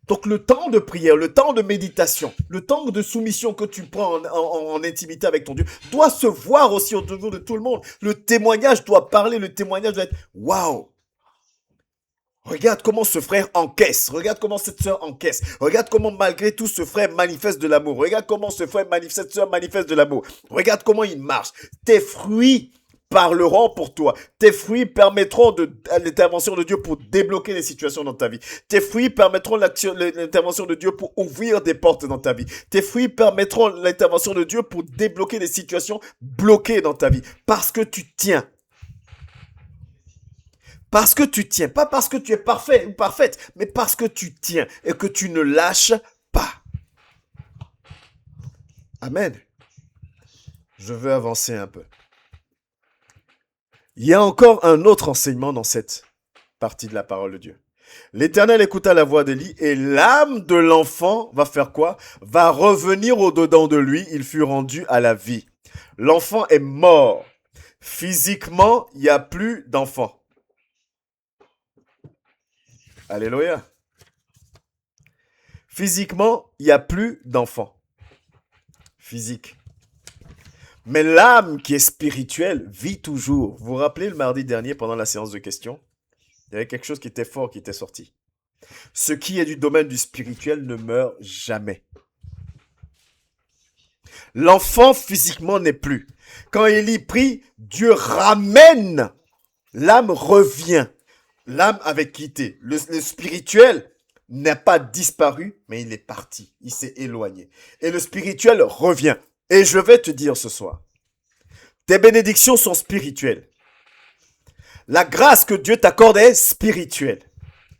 Donc le temps de prière, le temps de méditation, le temps de soumission que tu prends en intimité avec ton Dieu doit se voir aussi au devant de tout le monde. Le témoignage doit parler, le témoignage doit être waouh. Regarde comment ce frère encaisse, regarde comment cette sœur encaisse, regarde comment malgré tout ce frère manifeste de l'amour, regarde comment ce frère manifeste, cette sœur manifeste de l'amour, regarde comment il marche. Tes fruits parleront pour toi. Tes fruits permettront l'intervention de Dieu pour débloquer les situations dans ta vie. Tes fruits permettront l'intervention de Dieu pour ouvrir des portes dans ta vie. Tes fruits permettront l'intervention de Dieu pour débloquer des situations bloquées dans ta vie. Parce que tu tiens. Parce que tu tiens. Pas parce que tu es parfait ou parfaite, mais parce que tu tiens et que tu ne lâches pas. Amen. Je veux avancer un peu. Il y a encore un autre enseignement dans cette partie de la parole de Dieu. L'Éternel écouta la voix d'Élie et l'âme de l'enfant va faire quoi? Va revenir au-dedans de lui. Il fut rendu à la vie. L'enfant est mort. Physiquement, il n'y a plus d'enfant. Alléluia. Physiquement, il n'y a plus d'enfant. Physique. Mais l'âme qui est spirituelle vit toujours. Vous vous rappelez le mardi dernier pendant la séance de questions? Il y avait quelque chose qui était fort qui était sorti. Ce qui est du domaine du spirituel ne meurt jamais. L'enfant physiquement n'est plus. Quand Élie prie, Dieu ramène. L'âme revient. L'âme avait quitté. Le spirituel n'a pas disparu, mais il est parti. Il s'est éloigné. Et le spirituel revient. Et je vais te dire ce soir, tes bénédictions sont spirituelles. La grâce que Dieu t'accorde est spirituelle.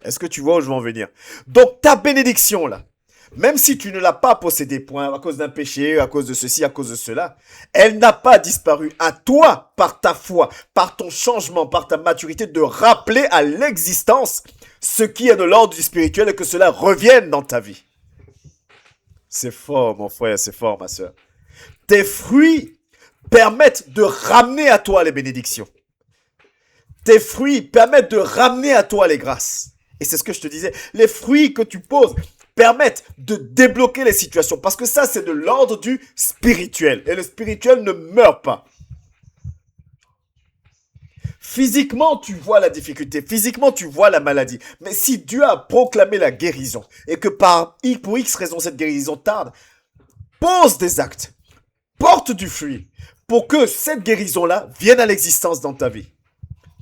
Est-ce que tu vois où je veux en venir? Donc ta bénédiction là, même si tu ne l'as pas possédée à cause d'un péché, à cause de ceci, à cause de cela, elle n'a pas disparu. À toi, par ta foi, par ton changement, par ta maturité, de rappeler à l'existence ce qui est de l'ordre du spirituel et que cela revienne dans ta vie. C'est fort, mon frère, c'est fort, ma soeur. Tes fruits permettent de ramener à toi les bénédictions. Tes fruits permettent de ramener à toi les grâces. Et c'est ce que je te disais. Les fruits que tu poses permettent de débloquer les situations. Parce que ça, c'est de l'ordre du spirituel. Et le spirituel ne meurt pas. Physiquement, tu vois la difficulté. Physiquement, tu vois la maladie. Mais si Dieu a proclamé la guérison et que pour X raison cette guérison tarde, pose des actes. Porte du fruit pour que cette guérison-là vienne à l'existence dans ta vie.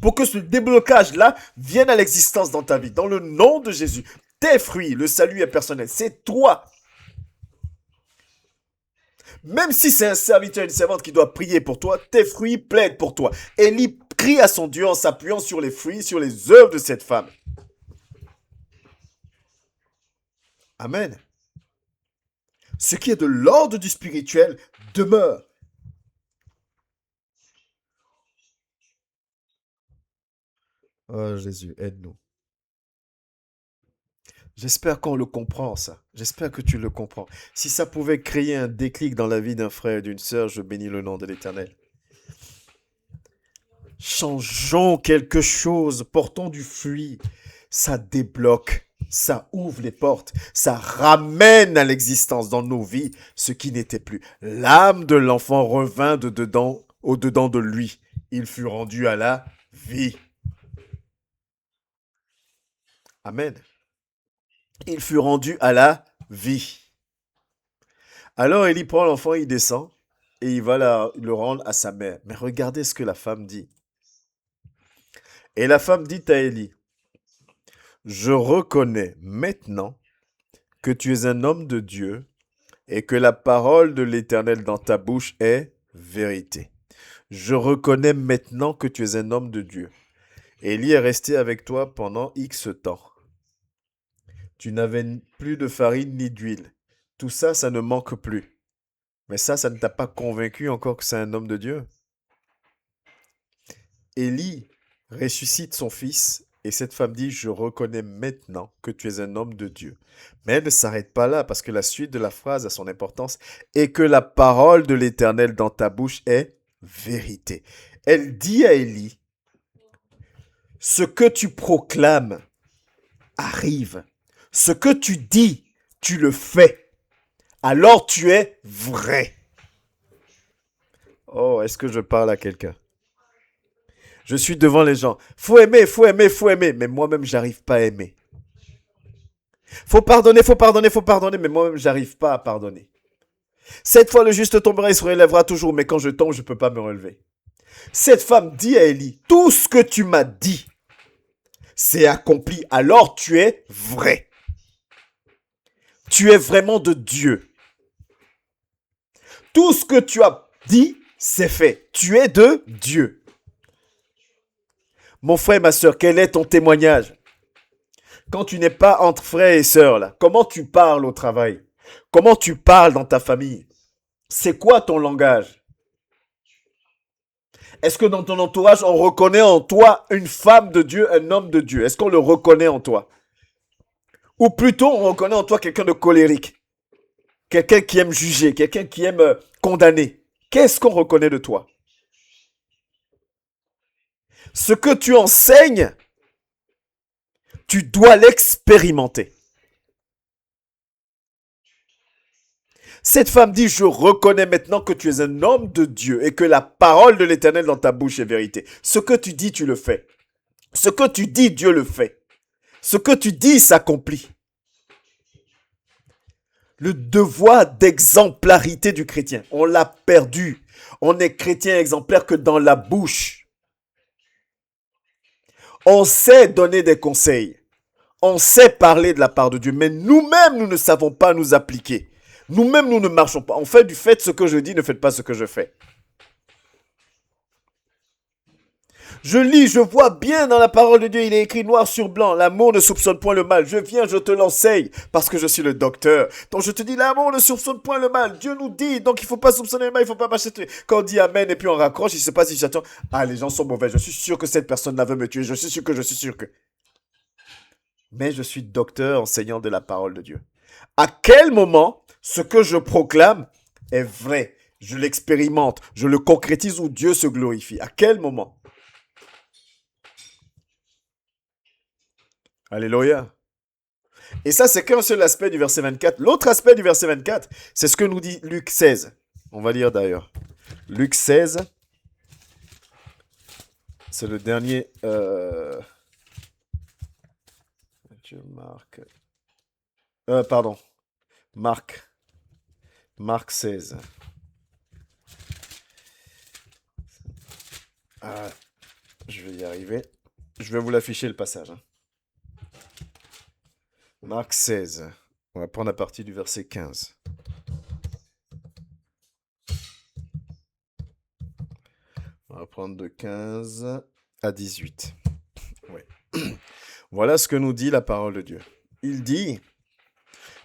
Pour que ce déblocage-là vienne à l'existence dans ta vie. Dans le nom de Jésus, tes fruits, le salut est personnel. C'est toi. Même si c'est un serviteur, une servante qui doit prier pour toi, tes fruits plaident pour toi. Élie crie à son Dieu en s'appuyant sur les fruits, sur les œuvres de cette femme. Amen. Ce qui est de l'ordre du spirituel demeure. Oh Jésus, aide-nous. J'espère qu'on le comprend, ça. J'espère que tu le comprends. Si ça pouvait créer un déclic dans la vie d'un frère et d'une sœur, je bénis le nom de l'Éternel. Changeons quelque chose, portons du fruit. Ça débloque, ça ouvre les portes, ça ramène à l'existence dans nos vies ce qui n'était plus. L'âme de l'enfant revint au-dedans de lui. Il fut rendu à la vie. Amen. Il fut rendu à la vie. Alors Élie prend l'enfant, il descend et il va le rendre à sa mère. Mais regardez ce que la femme dit. Et la femme dit à Élie, je reconnais maintenant que tu es un homme de Dieu et que la parole de l'Éternel dans ta bouche est vérité. Je reconnais maintenant que tu es un homme de Dieu. Élie est resté avec toi pendant X temps. Tu n'avais plus de farine ni d'huile. Tout ça, ça ne manque plus. Mais ça ne t'a pas convaincu encore que c'est un homme de Dieu? Élie ressuscite son fils et cette femme dit, je reconnais maintenant que tu es un homme de Dieu. Mais elle ne s'arrête pas là parce que la suite de la phrase a son importance et que la parole de l'Éternel dans ta bouche est vérité. Elle dit à Élie, ce que tu proclames arrive. Ce que tu dis, tu le fais. Alors tu es vrai. Oh, est-ce que je parle à quelqu'un? Je suis devant les gens. Faut aimer, faut aimer, faut aimer. Mais moi-même, j'arrive pas à aimer. Faut pardonner, faut pardonner, faut pardonner. Mais moi-même, j'arrive pas à pardonner. Cette fois, le juste tombera et se relèvera toujours. Mais quand je tombe, je peux pas me relever. Cette femme dit à Élie, tout ce que tu m'as dit, c'est accompli. Alors tu es vrai. Tu es vraiment de Dieu. Tout ce que tu as dit, c'est fait. Tu es de Dieu. Mon frère, ma soeur, quel est ton témoignage? Quand tu n'es pas entre frères et sœurs, là, comment tu parles au travail? Comment tu parles dans ta famille? C'est quoi ton langage? Est-ce que dans ton entourage, on reconnaît en toi une femme de Dieu, un homme de Dieu? Est-ce qu'on le reconnaît en toi? Ou plutôt, on reconnaît en toi quelqu'un de colérique, quelqu'un qui aime juger, quelqu'un qui aime condamner. Qu'est-ce qu'on reconnaît de toi? Ce que tu enseignes, tu dois l'expérimenter. Cette femme dit, je reconnais maintenant que tu es un homme de Dieu et que la parole de l'Éternel dans ta bouche est vérité. Ce que tu dis, tu le fais. Ce que tu dis, Dieu le fait. Ce que tu dis s'accomplit. Le devoir d'exemplarité du chrétien, on l'a perdu. On n'est chrétien exemplaire que dans la bouche. On sait donner des conseils. On sait parler de la part de Dieu, mais nous-mêmes, nous ne savons pas nous appliquer. Nous-mêmes, nous ne marchons pas. On fait du fait ce que je dis, ne faites pas ce que je fais. Je lis, je vois bien dans la parole de Dieu, il est écrit noir sur blanc, l'amour ne soupçonne point le mal. Je viens, je te l'enseigne, parce que je suis le docteur. Donc je te dis, l'amour ne soupçonne point le mal. Dieu nous dit, donc il ne faut pas soupçonner le mal, il ne faut pas marcher. Quand on dit amen et puis on raccroche, il ne se passe si j'attends. Ah, les gens sont mauvais, je suis sûr que cette personne-là veut me tuer, je suis sûr que. Mais je suis docteur, enseignant de la parole de Dieu. À quel moment ce que je proclame est vrai? Je l'expérimente, je le concrétise où Dieu se glorifie. À quel moment? Alléluia. Et ça, c'est qu'un seul aspect du verset 24. L'autre aspect du verset 24, c'est ce que nous dit Luc 16. On va lire d'ailleurs. Luc 16, c'est le dernier... Pardon. Marc 16. Ah, je vais y arriver. Je vais vous l'afficher le passage. Marc 16. On va prendre à partir du verset 15. On va prendre de 15 à 18. Ouais. Voilà ce que nous dit la parole de Dieu. Il dit,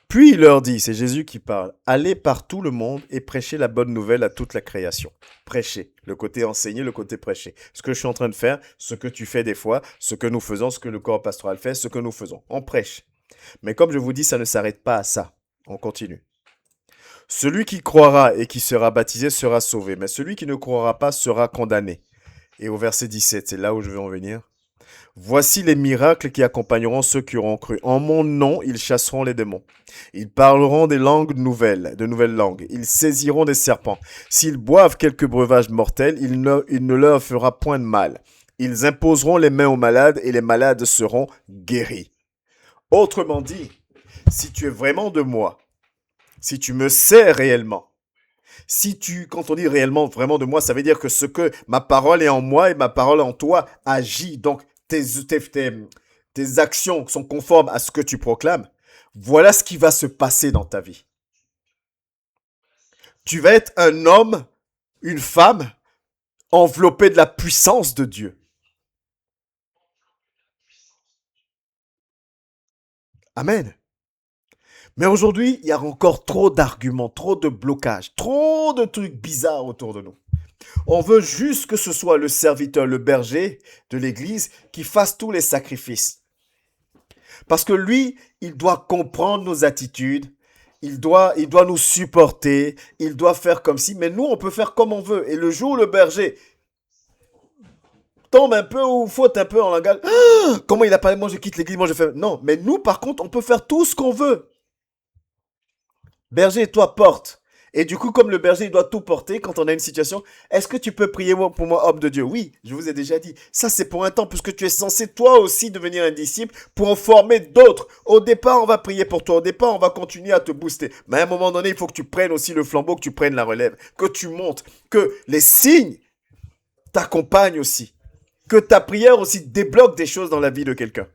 puis il leur dit, c'est Jésus qui parle, allez par tout le monde et prêchez la bonne nouvelle à toute la création. Prêcher, le côté enseigner, le côté prêcher. Ce que je suis en train de faire, ce que tu fais des fois, ce que nous faisons, ce que le corps pastoral fait, ce que nous faisons. On prêche. Mais comme je vous dis, ça ne s'arrête pas à ça. On continue. Celui qui croira et qui sera baptisé sera sauvé, mais celui qui ne croira pas sera condamné. Et au verset 17, c'est là où je vais en venir. Voici les miracles qui accompagneront ceux qui auront cru. En mon nom, ils chasseront les démons. Ils parleront des langues nouvelles, de nouvelles langues. Ils saisiront des serpents. S'ils boivent quelques breuvages mortels, il ne leur fera point de mal. Ils imposeront les mains aux malades et les malades seront guéris. Autrement dit, si tu es vraiment de moi, si tu me sais réellement, quand on dit réellement, vraiment de moi, ça veut dire que ma parole est en moi et ma parole en toi agit. Donc, tes actions sont conformes à ce que tu proclames. Voilà ce qui va se passer dans ta vie. Tu vas être un homme, une femme, enveloppé de la puissance de Dieu. Amen. Mais aujourd'hui, il y a encore trop d'arguments, trop de blocages, trop de trucs bizarres autour de nous. On veut juste que ce soit le serviteur, le berger de l'église qui fasse tous les sacrifices. Parce que lui, il doit comprendre nos attitudes, il doit nous supporter, il doit faire comme si, mais nous, on peut faire comme on veut. Et le jour où le berger tombe un peu ou faute un peu en langage, ah, comment il a parlé, moi je quitte l'église, moi je fais... Non, mais nous, par contre, on peut faire tout ce qu'on veut. Berger, toi, porte. Et du coup, comme le berger, il doit tout porter quand on a une situation, est-ce que tu peux prier pour moi, homme de Dieu? Oui, je vous ai déjà dit. Ça, c'est pour un temps, puisque tu es censé toi aussi devenir un disciple pour en former d'autres. Au départ, on va prier pour toi. Au départ, on va continuer à te booster. Mais à un moment donné, il faut que tu prennes aussi le flambeau, que tu prennes la relève, que tu montes, que les signes t'accompagnent aussi. Que ta prière aussi débloque des choses dans la vie de quelqu'un.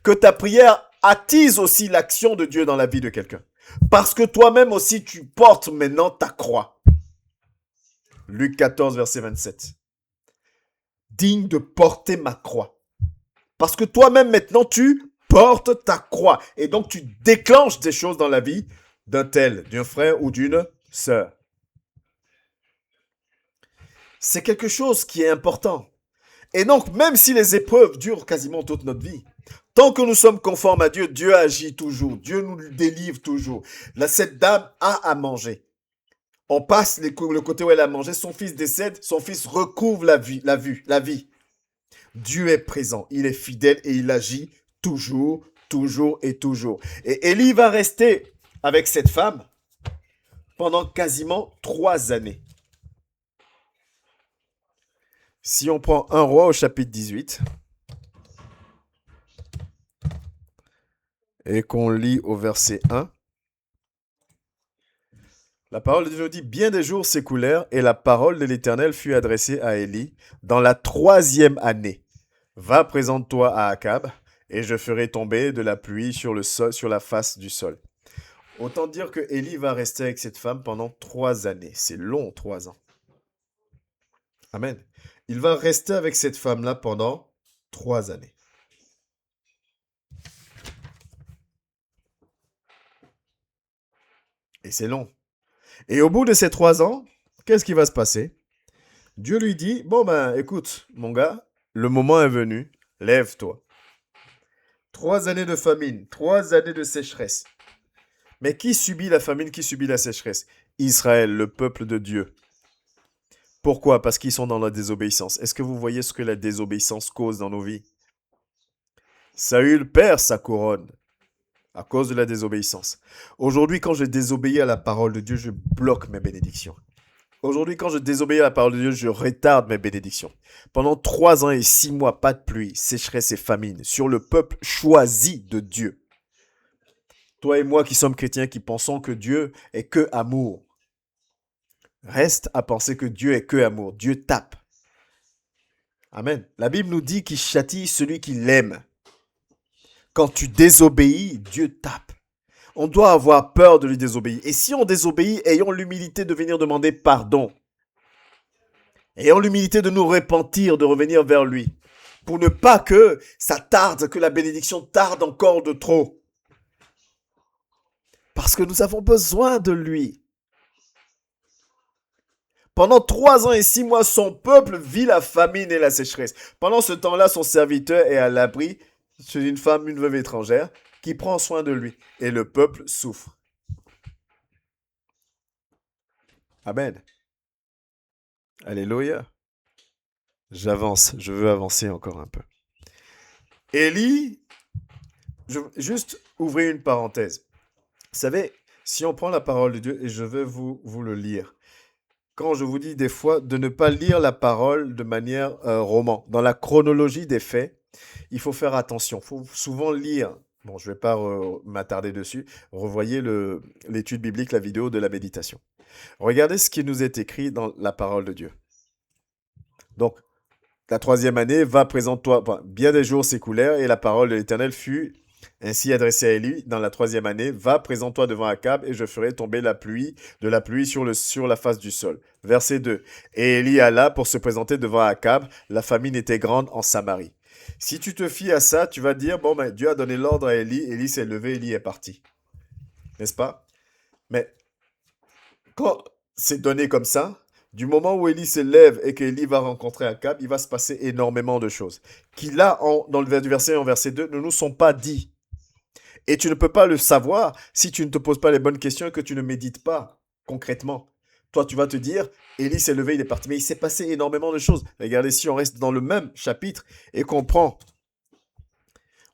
Que ta prière attise aussi l'action de Dieu dans la vie de quelqu'un. Parce que toi-même aussi, tu portes maintenant ta croix. Luc 14, verset 27. Digne de porter ma croix. Parce que toi-même maintenant, tu portes ta croix. Et donc, tu déclenches des choses dans la vie d'un tel, d'un frère ou d'une sœur. C'est quelque chose qui est important. Et donc, même si les épreuves durent quasiment toute notre vie, tant que nous sommes conformes à Dieu, Dieu agit toujours. Dieu nous délivre toujours. Là, cette dame a à manger. On passe le côté où elle a mangé, son fils décède, son fils recouvre la vie. Dieu est présent, il est fidèle et il agit toujours, toujours et toujours. Et Élie va rester avec cette femme pendant quasiment 3 années. Si on prend 1 roi au chapitre 18 et qu'on lit au verset 1, la parole de Dieu dit, bien des jours s'écoulèrent et la parole de l'Éternel fut adressée à Élie dans la 3e année. Va, présente-toi à Akab et je ferai tomber de la pluie sur le sol, sur la face du sol. Autant dire que Élie va rester avec cette femme pendant 3 années. C'est long, 3 ans. Amen. Il va rester avec cette femme-là pendant 3 années. Et c'est long. Et au bout de ces 3 ans, qu'est-ce qui va se passer? Dieu lui dit, bon ben écoute, mon gars, le moment est venu, lève-toi. 3 années de famine, 3 années de sécheresse. Mais qui subit la famine, qui subit la sécheresse? Israël, le peuple de Dieu. Pourquoi? Parce qu'ils sont dans la désobéissance. Est-ce que vous voyez ce que la désobéissance cause dans nos vies? Saül perd sa couronne à cause de la désobéissance. Aujourd'hui, quand je désobéis à la parole de Dieu, je bloque mes bénédictions. Aujourd'hui, quand je désobéis à la parole de Dieu, je retarde mes bénédictions. Pendant 3 ans et 6 mois, pas de pluie, sécheresse et famine sur le peuple choisi de Dieu. Toi et moi qui sommes chrétiens, qui pensons que Dieu est que amour, reste à penser que Dieu est que amour. Dieu tape. Amen. La Bible nous dit qu'il châtie celui qui l'aime. Quand tu désobéis, Dieu tape. On doit avoir peur de lui désobéir. Et si on désobéit, ayons l'humilité de venir demander pardon. Ayons l'humilité de nous repentir, de revenir vers lui. Pour ne pas que ça tarde, que la bénédiction tarde encore de trop. Parce que nous avons besoin de lui. Pendant 3 ans et 6 mois, son peuple vit la famine et la sécheresse. Pendant ce temps-là, son serviteur est à l'abri chez une femme, une veuve étrangère, qui prend soin de lui. Et le peuple souffre. Amen. Alléluia. J'avance, je veux avancer encore un peu. Élie, juste ouvrir une parenthèse. Vous savez, si on prend la parole de Dieu, et je vais vous le lire, quand je vous dis des fois de ne pas lire la parole de manière roman, dans la chronologie des faits, il faut faire attention. Il faut souvent lire. Bon, je ne vais pas m'attarder dessus. Revoyez l'étude biblique, la vidéo de la méditation. Regardez ce qui nous est écrit dans la parole de Dieu. Donc, la 3e année, va, présente-toi. Enfin, bien des jours s'écoulèrent et la parole de l'Éternel fut ainsi adressée à Élie dans la 3e année. Va, présente-toi devant Akab et je ferai tomber de la pluie sur la face du sol. Verset 2. Et Élie alla pour se présenter devant Akab. La famine était grande en Samarie. Si tu te fies à ça, tu vas dire, bon, ben, Dieu a donné l'ordre à Élie. Élie s'est levé, Élie est parti. N'est-ce pas? Mais quand c'est donné comme ça, Du moment où Élie se lève et qu'Élie va rencontrer Akab, il va se passer énormément de choses qui, là, dans le du verset 1 au verset 2, ne nous sont pas dit. Et tu ne peux pas le savoir si tu ne te poses pas les bonnes questions et que tu ne médites pas concrètement. Toi, tu vas te dire, Élie s'est levé, il est parti. Mais il s'est passé énormément de choses. Regardez, si on reste dans le même chapitre et qu'on prend,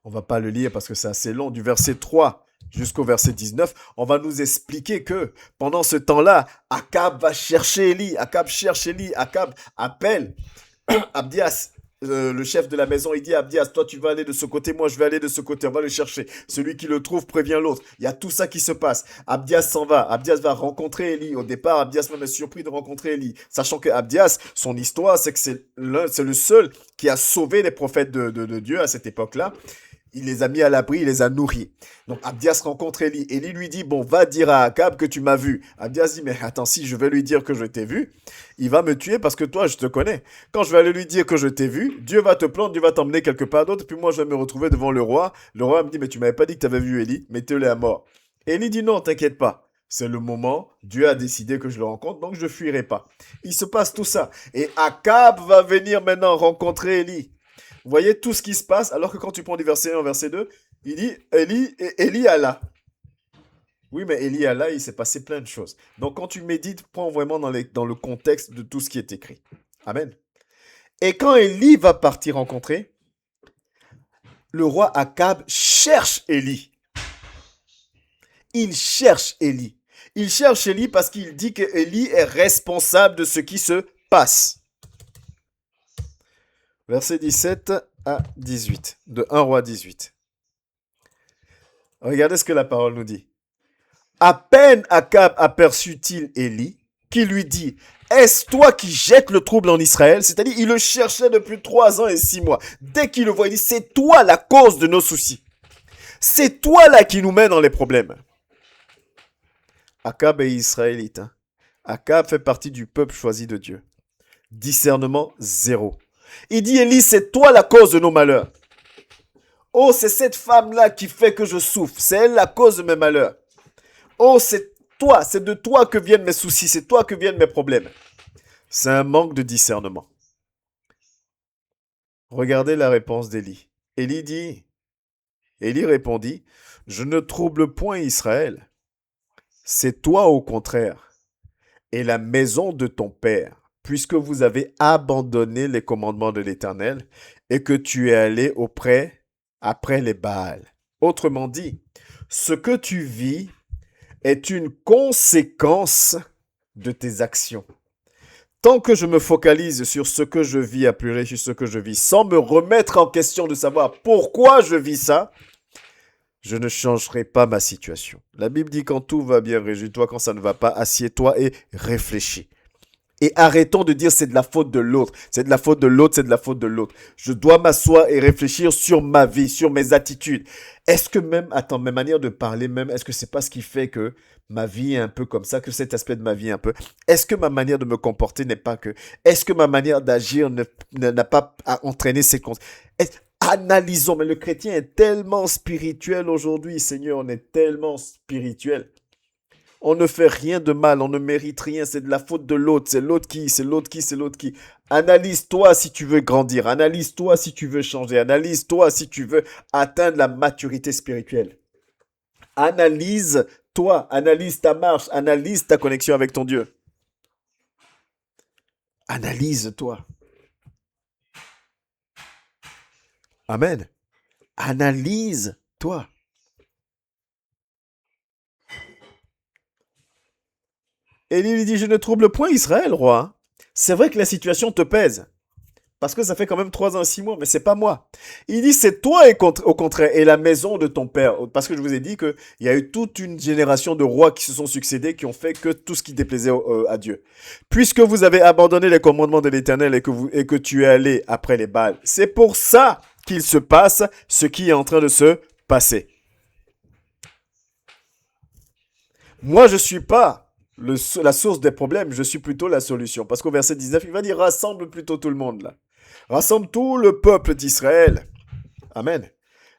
on va pas le lire parce que c'est assez long, du verset 3 jusqu'au verset 19, on va nous expliquer que pendant ce temps-là, Akab va chercher Élie. Akab cherche Élie. Akab appelle Abdias, le chef de la maison. Il dit à Abdias, toi tu vas aller de ce côté, moi je vais aller de ce côté, on va le chercher. Celui qui le trouve prévient l'autre. Il y a tout ça qui se passe. Abdias s'en va. Abdias va rencontrer Élie. Au départ, Abdias même est surpris de rencontrer Élie. Sachant que Abdias, son histoire, c'est que c'est le seul qui a sauvé les prophètes de Dieu à cette époque-là. Il les a mis à l'abri, il les a nourris. Donc Abdias rencontre Élie. Élie lui dit, bon, va dire à Akab que tu m'as vu. Abdias dit, mais attends, si je vais lui dire que je t'ai vu, il va me tuer parce que toi, je te connais. Quand je vais aller lui dire que je t'ai vu, Dieu va te prendre, Dieu va t'emmener quelque part d'autre, puis moi, je vais me retrouver devant le roi. Le roi me dit, mais tu m'avais pas dit que tu avais vu Élie, mettez-le à mort. Élie dit, non, t'inquiète pas. C'est le moment, Dieu a décidé que je le rencontre, donc je ne fuirai pas. Il se passe tout ça. Et Akab va venir maintenant rencontrer Élie. Vous voyez tout ce qui se passe, alors que quand tu prends du verset 1 au verset 2, il dit Élie Allah. Oui, mais Élie Allah, il s'est passé plein de choses. Donc quand tu médites, prends vraiment dans le contexte de tout ce qui est écrit. Amen. Et quand Élie va partir rencontrer, le roi Akab cherche Élie. Il cherche Élie. Il cherche Élie parce qu'il dit que Élie est responsable de ce qui se passe. Verset 17 à 18, de 1 roi 18. Regardez ce que la parole nous dit. À peine Akab aperçut-il Élie, qui lui dit, est-ce toi qui jettes le trouble en Israël? C'est-à-dire, il le cherchait depuis 3 ans et 6 mois. Dès qu'il le voit, il dit, c'est toi la cause de nos soucis. C'est toi là qui nous mène dans les problèmes. Akab est israélite. Hein. Akab fait partie du peuple choisi de Dieu. Discernement zéro. Il dit, Élie, c'est toi la cause de nos malheurs. Oh, c'est cette femme-là qui fait que je souffre. C'est elle la cause de mes malheurs. Oh, c'est toi, c'est de toi que viennent mes soucis, c'est toi que viennent mes problèmes. C'est un manque de discernement. Regardez la réponse d'Élie. Élie répondit, je ne trouble point Israël. C'est toi au contraire, et la maison de ton père, puisque vous avez abandonné les commandements de l'Éternel et que tu es allé après les Baals. Autrement dit, ce que tu vis est une conséquence de tes actions. Tant que je me focalise sur ce que je vis, à pleurer sur ce que je vis, sans me remettre en question de savoir pourquoi je vis ça, je ne changerai pas ma situation. La Bible dit quand tout va bien, réjouis-toi, quand ça ne va pas, assieds-toi et réfléchis. Et arrêtons de dire c'est de la faute de l'autre, c'est de la faute de l'autre, c'est de la faute de l'autre. Je dois m'asseoir et réfléchir sur ma vie, sur mes attitudes. Est-ce que même, attends, mes manières de parler même, est-ce que c'est pas ce qui fait que ma vie est un peu comme ça, que cet aspect de ma vie est un peu... Est-ce que ma manière de me comporter n'est pas que... Est-ce que ma manière d'agir n'a pas entraîné ces conséquences? Analysons, mais le chrétien est tellement spirituel aujourd'hui, Seigneur, on est tellement spirituel. On ne fait rien de mal, on ne mérite rien, c'est de la faute de l'autre, c'est l'autre qui, c'est l'autre qui, c'est l'autre qui. Analyse-toi si tu veux grandir, analyse-toi si tu veux changer, analyse-toi si tu veux atteindre la maturité spirituelle. Analyse-toi, analyse ta marche, analyse ta connexion avec ton Dieu. Analyse-toi. Amen. Analyse-toi. Élie lui dit, je ne trouble point Israël, roi. C'est vrai que la situation te pèse. Parce que ça fait quand même 3 ans, 6 mois, mais c'est pas moi. Il dit, c'est toi au contraire, et la maison de ton père. Parce que je vous ai dit qu'il y a eu toute une génération de rois qui se sont succédés, qui ont fait que tout ce qui déplaisait à Dieu. Puisque vous avez abandonné les commandements de l'Éternel et que tu es allé après les Baals, c'est pour ça qu'il se passe ce qui est en train de se passer. Moi, je ne suis pas la source des problèmes, je suis plutôt la solution. Parce qu'au verset 19, il va dire, rassemble plutôt tout le monde là. Rassemble tout le peuple d'Israël. Amen.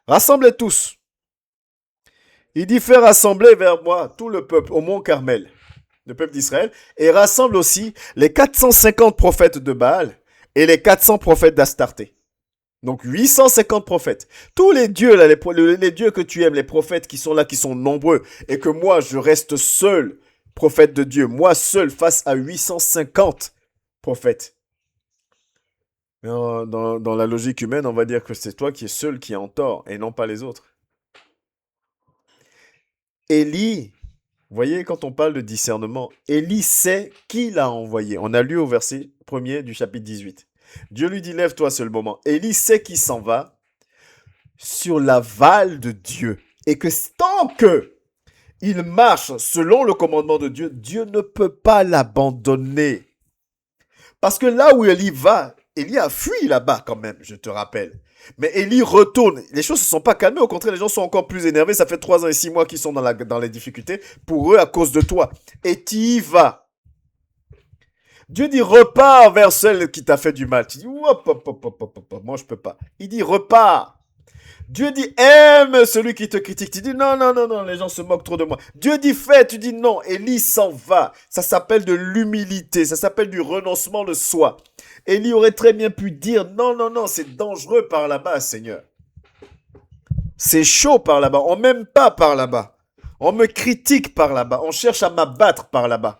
Rassemblez tous. Il dit, fais rassembler vers moi tout le peuple au mont Carmel. le peuple d'Israël, et rassemble aussi les 450 prophètes de Baal et les 400 prophètes d'Astarté. Donc 850 prophètes. Tous les dieux, là, les dieux que tu aimes, les prophètes qui sont là, qui sont nombreux, et que moi, je reste seul, prophète de Dieu, moi seul face à 850 prophètes. Dans la logique humaine, on va dire que c'est toi qui es seul qui est en tort, et non pas les autres. Élie, vous voyez, quand on parle de discernement, Élie sait qui l'a envoyé. On a lu au verset 1er du chapitre 18. Dieu lui dit, lève-toi ce moment. Élie sait qu'il s'en va sur l'aval de Dieu. Et que tant que il marche selon le commandement de Dieu, Dieu ne peut pas l'abandonner. Parce que là où Élie va, Élie a fui là-bas quand même, je te rappelle. Mais Élie retourne. Les choses ne se sont pas calmées. Au contraire, les gens sont encore plus énervés. Ça fait 3 ans et 6 mois qu'ils sont dans les difficultés pour eux à cause de toi. Et tu y vas. Dieu dit, repars vers celle qui t'a fait du mal. Tu dis, hop, hop, hop, hop, hop, hop, moi je peux pas. Il dit, repars. Dieu dit, aime celui qui te critique. Tu dis, non, non, non, non, les gens se moquent trop de moi. Dieu dit, fais. Tu dis, non. Élie s'en va. Ça s'appelle de l'humilité. Ça s'appelle du renoncement de soi. Élie aurait très bien pu dire, non, non, non, c'est dangereux par là-bas, Seigneur. C'est chaud par là-bas. On m'aime pas par là-bas. On me critique par là-bas. On cherche à m'abattre par là-bas.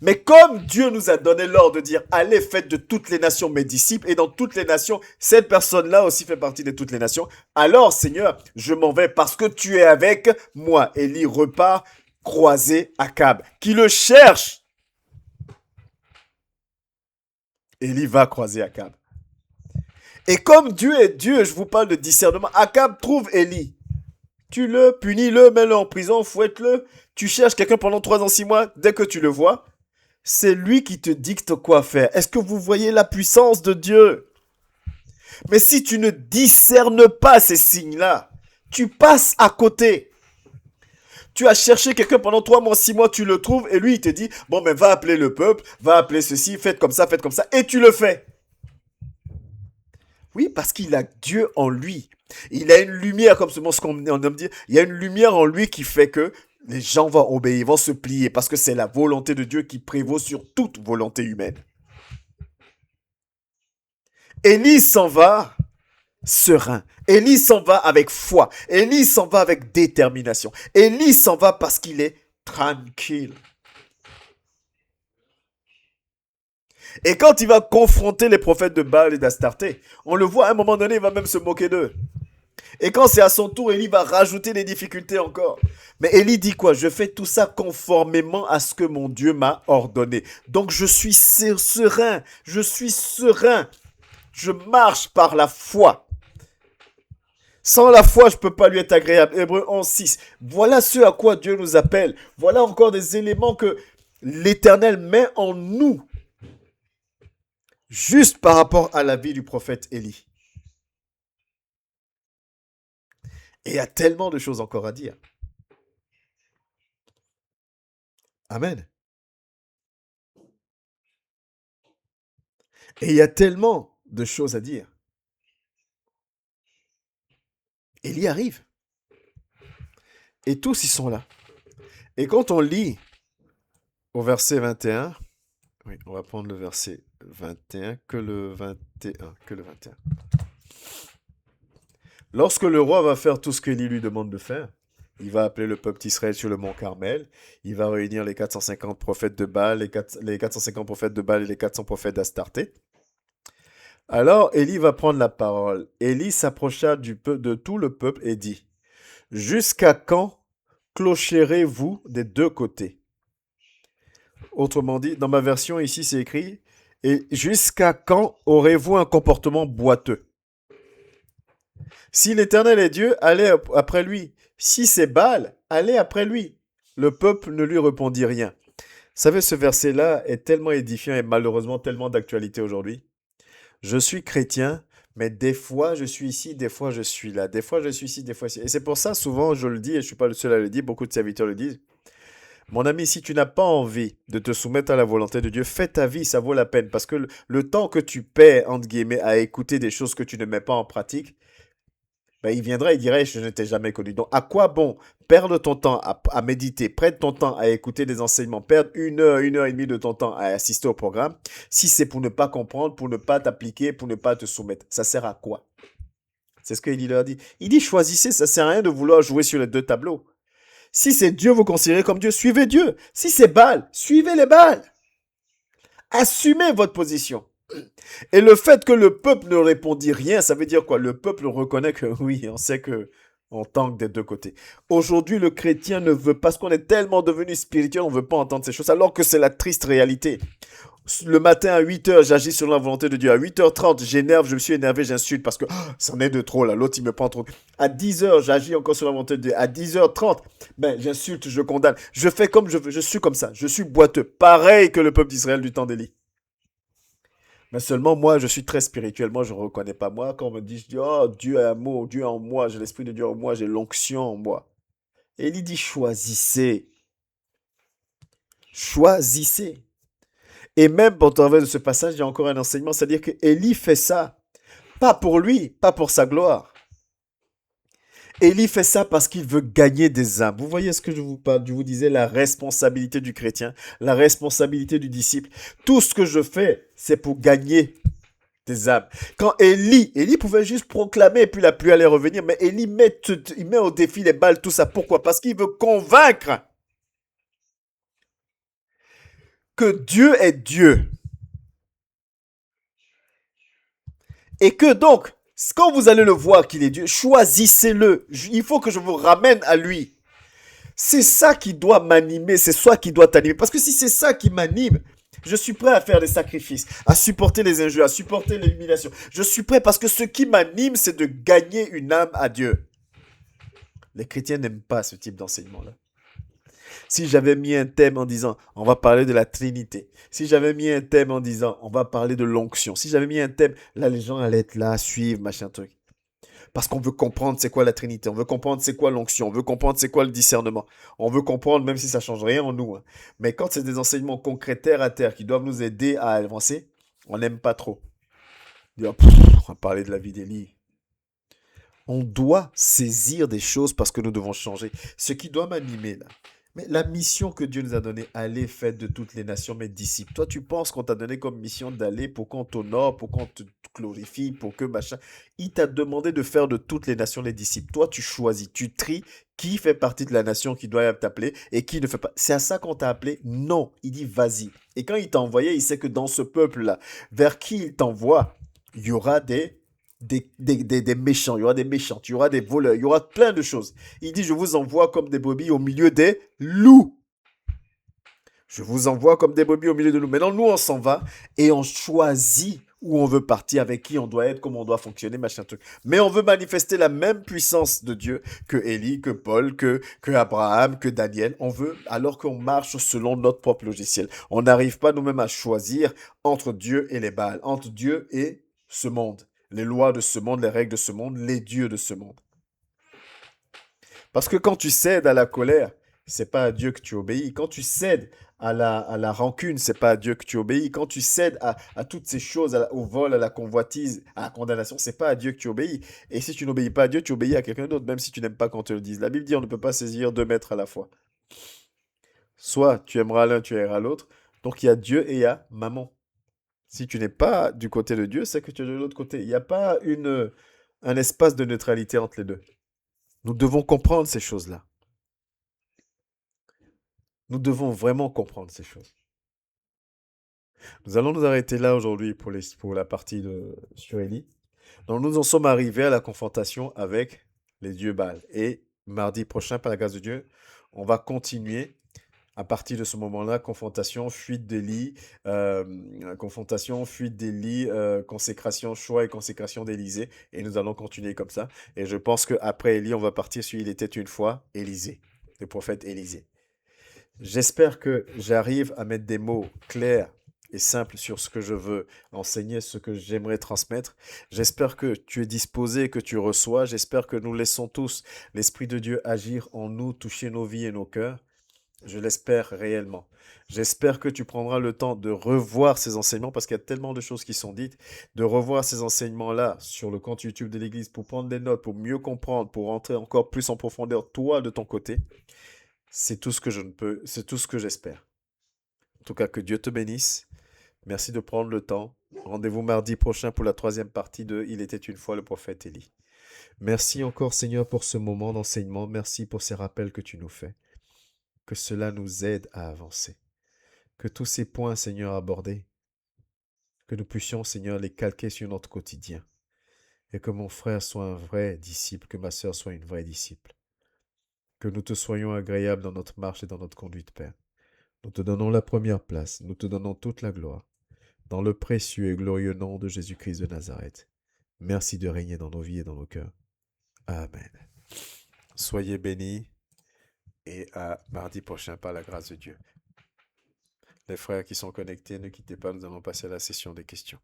Mais comme Dieu nous a donné l'ordre de dire, allez, faites de toutes les nations mes disciples, et dans toutes les nations, cette personne-là aussi fait partie de toutes les nations, alors, Seigneur, je m'en vais parce que tu es avec moi. Élie repart croiser Akab, qui le cherche. Élie va croiser Akab. Et comme Dieu est Dieu, je vous parle de discernement, Akab trouve Élie. Tue-le, punis-le, mets-le en prison, fouette-le. Tu cherches quelqu'un pendant 3 ans, 6 mois, dès que tu le vois, c'est lui qui te dicte quoi faire. Est-ce que vous voyez la puissance de Dieu? Mais si tu ne discernes pas ces signes-là, tu passes à côté. Tu as cherché quelqu'un pendant 3 mois, 6 mois, tu le trouves, et lui, il te dit, bon, mais va appeler le peuple, va appeler ceci, faites comme ça, et tu le fais. Oui, parce qu'il a Dieu en lui. Il a une lumière, comme ce qu'on aime dire, il y a une lumière en lui qui fait que les gens vont obéir, vont se plier, parce que c'est la volonté de Dieu qui prévaut sur toute volonté humaine. Élie s'en va serein. Élie s'en va avec foi. Élie s'en va avec détermination. Élie s'en va parce qu'il est tranquille. Et quand il va confronter les prophètes de Baal et d'Astarté, on le voit à un moment donné, il va même se moquer d'eux. Et quand c'est à son tour, Élie va rajouter des difficultés encore. Mais Élie dit quoi? Je fais tout ça conformément à ce que mon Dieu m'a ordonné. Donc je suis serein. Je suis serein. Je marche par la foi. Sans la foi, je ne peux pas lui être agréable. Hébreux 11:6. Voilà ce à quoi Dieu nous appelle. Voilà encore des éléments que l'Éternel met en nous. Juste par rapport à la vie du prophète Élie. Et il y a tellement de choses encore à dire. Amen. Et il y a tellement de choses à dire. Élie arrive. Et tous, ils sont là. Et quand on lit au verset 21, oui, on va prendre le verset 21, que le 21. Lorsque le roi va faire tout ce qu'Élie lui demande de faire, il va appeler le peuple d'Israël sur le mont Carmel, il va réunir les 450 prophètes de Baal, les 450 prophètes de Baal et les 400 prophètes d'Astarté. Alors Élie va prendre la parole. Élie s'approcha de tout le peuple et dit, « Jusqu'à quand clocherez-vous des deux côtés ?» Autrement dit, dans ma version ici, c'est écrit, « Et jusqu'à quand aurez-vous un comportement boiteux ?» Si l'Éternel est Dieu, allez après lui. Si c'est Baal, allez après lui. Le peuple ne lui répondit rien. Vous savez, ce verset-là est tellement édifiant et malheureusement tellement d'actualité aujourd'hui. Je suis chrétien, mais des fois je suis ici, des fois je suis là. Des fois je suis ici, des fois ici. Et c'est pour ça, souvent, je le dis, et je ne suis pas le seul à le dire, beaucoup de serviteurs le disent. Mon ami, si tu n'as pas envie de te soumettre à la volonté de Dieu, fais ta vie, ça vaut la peine. Parce que le temps que tu perds, entre guillemets, à écouter des choses que tu ne mets pas en pratique, ben, il viendra, il dirait, je ne t'ai jamais connu. Donc, à quoi bon perdre ton temps à méditer, perdre ton temps à écouter des enseignements, perdre une heure et demie de ton temps à assister au programme, si c'est pour ne pas comprendre, pour ne pas t'appliquer, pour ne pas te soumettre? Ça sert à quoi? C'est ce qu'il leur dit. Il dit, choisissez, ça sert à rien de vouloir jouer sur les deux tableaux. Si c'est Dieu, vous considérez comme Dieu, suivez Dieu. Si c'est Baal, suivez les Baals. Assumez votre position. Et le fait que le peuple ne répondit rien, ça veut dire quoi? Le peuple reconnaît que oui, on sait que on tangue des deux côtés. Aujourd'hui, le chrétien ne veut pas, parce qu'on est tellement devenu spirituel, on ne veut pas entendre ces choses, alors que c'est la triste réalité. Le matin à 8 heures, j'agis selon la volonté de Dieu. À 8h30, j'énerve, je me suis énervé, j'insulte parce que c'en est de trop là. L'autre, il me prend trop. À 10 heures, j'agis encore selon la volonté de Dieu. À 10h30, ben, j'insulte, je condamne. Je fais comme je veux. Je suis comme ça. Je suis boiteux. Pareil que le peuple d'Israël du temps d'Élie. Mais seulement moi, je suis très spirituel. Moi, je ne reconnais pas. Moi, quand on me dit, je dis, oh, Dieu est amour, Dieu est en moi, j'ai l'esprit de Dieu en moi, j'ai l'onction en moi. Élie dit, choisissez. Choisissez. Et même pour travers de ce passage, il y a encore un enseignement, c'est-à-dire que Élie fait ça, pas pour lui, pas pour sa gloire. Élie fait ça parce qu'il veut gagner des âmes. Vous voyez ce que je vous parle, je vous disais, la responsabilité du chrétien, la responsabilité du disciple. Tout ce que je fais, c'est pour gagner des âmes. Quand Élie pouvait juste proclamer et puis la pluie allait revenir, mais Élie il met au défi les balles, tout ça. Pourquoi? Parce qu'il veut convaincre que Dieu est Dieu. Et que donc, quand vous allez le voir qu'il est Dieu, choisissez-le. Il faut que je vous ramène à lui. C'est ça qui doit m'animer, c'est ça qui doit t'animer. Parce que si c'est ça qui m'anime, je suis prêt à faire des sacrifices, à supporter les injures, à supporter l'humiliation. Je suis prêt parce que ce qui m'anime, c'est de gagner une âme à Dieu. Les chrétiens n'aiment pas ce type d'enseignement-là. Si j'avais mis un thème en disant on va parler de la Trinité, si j'avais mis un thème en disant on va parler de l'onction, si j'avais mis un thème, là les gens allaient être là, suivre, machin truc. Parce qu'on veut comprendre c'est quoi la Trinité, on veut comprendre c'est quoi l'onction, on veut comprendre c'est quoi le discernement. On veut comprendre même si ça change rien en nous. Hein. Mais quand c'est des enseignements concrets terre à terre qui doivent nous aider à avancer, on n'aime pas trop. On va parler de la vie d'Élie. On doit saisir des choses parce que nous devons changer. Ce qui doit m'animer là. Mais la mission que Dieu nous a donnée, aller faire de toutes les nations mes disciples. Toi, tu penses qu'on t'a donné comme mission d'aller pour qu'on t'honore, pour qu'on te glorifie, pour que machin. Il t'a demandé de faire de toutes les nations les disciples. Toi, tu choisis, tu tries qui fait partie de la nation qui doit t'appeler et qui ne fait pas. C'est à ça qu'on t'a appelé? Non. Il dit vas-y. Et quand il t'a envoyé, il sait que dans ce peuple-là, vers qui il t'envoie, il y aura des méchants, il y aura des méchants, il y aura des voleurs, il y aura plein de choses. Il dit, je vous envoie comme des brebis au milieu des loups. Je vous envoie comme des brebis au milieu des loups. Maintenant, nous, on s'en va et on choisit où on veut partir, avec qui on doit être, comment on doit fonctionner, machin truc. Mais on veut manifester la même puissance de Dieu que Élie, que Paul, que Abraham, que Daniel. On veut, alors qu'on marche selon notre propre logiciel. On n'arrive pas nous-mêmes à choisir entre Dieu et les Baals, entre Dieu et ce monde. Les lois de ce monde, les règles de ce monde, les dieux de ce monde. Parce que quand tu cèdes à la colère, c'est pas à Dieu que tu obéis. Quand tu cèdes à la rancune, c'est pas à Dieu que tu obéis. Quand tu cèdes à toutes ces choses, au vol, à la convoitise, à la condamnation, c'est pas à Dieu que tu obéis. Et si tu n'obéis pas à Dieu, tu obéis à quelqu'un d'autre, même si tu n'aimes pas qu'on te le dise. La Bible dit on ne peut pas saisir deux maîtres à la fois. Soit tu aimeras l'un, tu aimeras l'autre. Donc il y a Dieu et il y a maman. Si tu n'es pas du côté de Dieu, c'est que tu es de l'autre côté. Il n'y a pas un espace de neutralité entre les deux. Nous devons comprendre ces choses-là. Nous devons vraiment comprendre ces choses. Nous allons nous arrêter là aujourd'hui pour la partie sur Élie. Donc nous en sommes arrivés à la confrontation avec les dieux Baal. Et mardi prochain, par la grâce de Dieu, on va continuer à partir de ce moment-là, confrontation, fuite d'Élie, consécration, choix et consécration d'Élisée. Et nous allons continuer comme ça. Et je pense qu'après Élie, on va partir sur Il était une fois Élisée, le prophète Élisée. J'espère que j'arrive à mettre des mots clairs et simples sur ce que je veux enseigner, ce que j'aimerais transmettre. J'espère que tu es disposé, que tu reçois. J'espère que nous laissons tous l'Esprit de Dieu agir en nous, toucher nos vies et nos cœurs. Je l'espère réellement. J'espère que tu prendras le temps de revoir ces enseignements parce qu'il y a tellement de choses qui sont dites, de revoir ces enseignements-là sur le compte YouTube de l'Église pour prendre des notes, pour mieux comprendre, pour entrer encore plus en profondeur, toi de ton côté. C'est tout ce que je ne peux, c'est tout ce que j'espère. En tout cas, que Dieu te bénisse. Merci de prendre le temps. Rendez-vous mardi prochain pour la troisième partie de Il était une fois le prophète Élie. Merci encore Seigneur pour ce moment d'enseignement. Merci pour ces rappels que tu nous fais. Que cela nous aide à avancer. Que tous ces points, Seigneur, abordés, que nous puissions, Seigneur, les calquer sur notre quotidien. Et que mon frère soit un vrai disciple, que ma sœur soit une vraie disciple. Que nous te soyons agréables dans notre marche et dans notre conduite, Père. Nous te donnons la première place, nous te donnons toute la gloire. Dans le précieux et glorieux nom de Jésus-Christ de Nazareth. Merci de régner dans nos vies et dans nos cœurs. Amen. Soyez bénis et à mardi prochain par la grâce de Dieu. Les frères qui sont connectés, ne quittez pas, nous allons passer à la session des questions.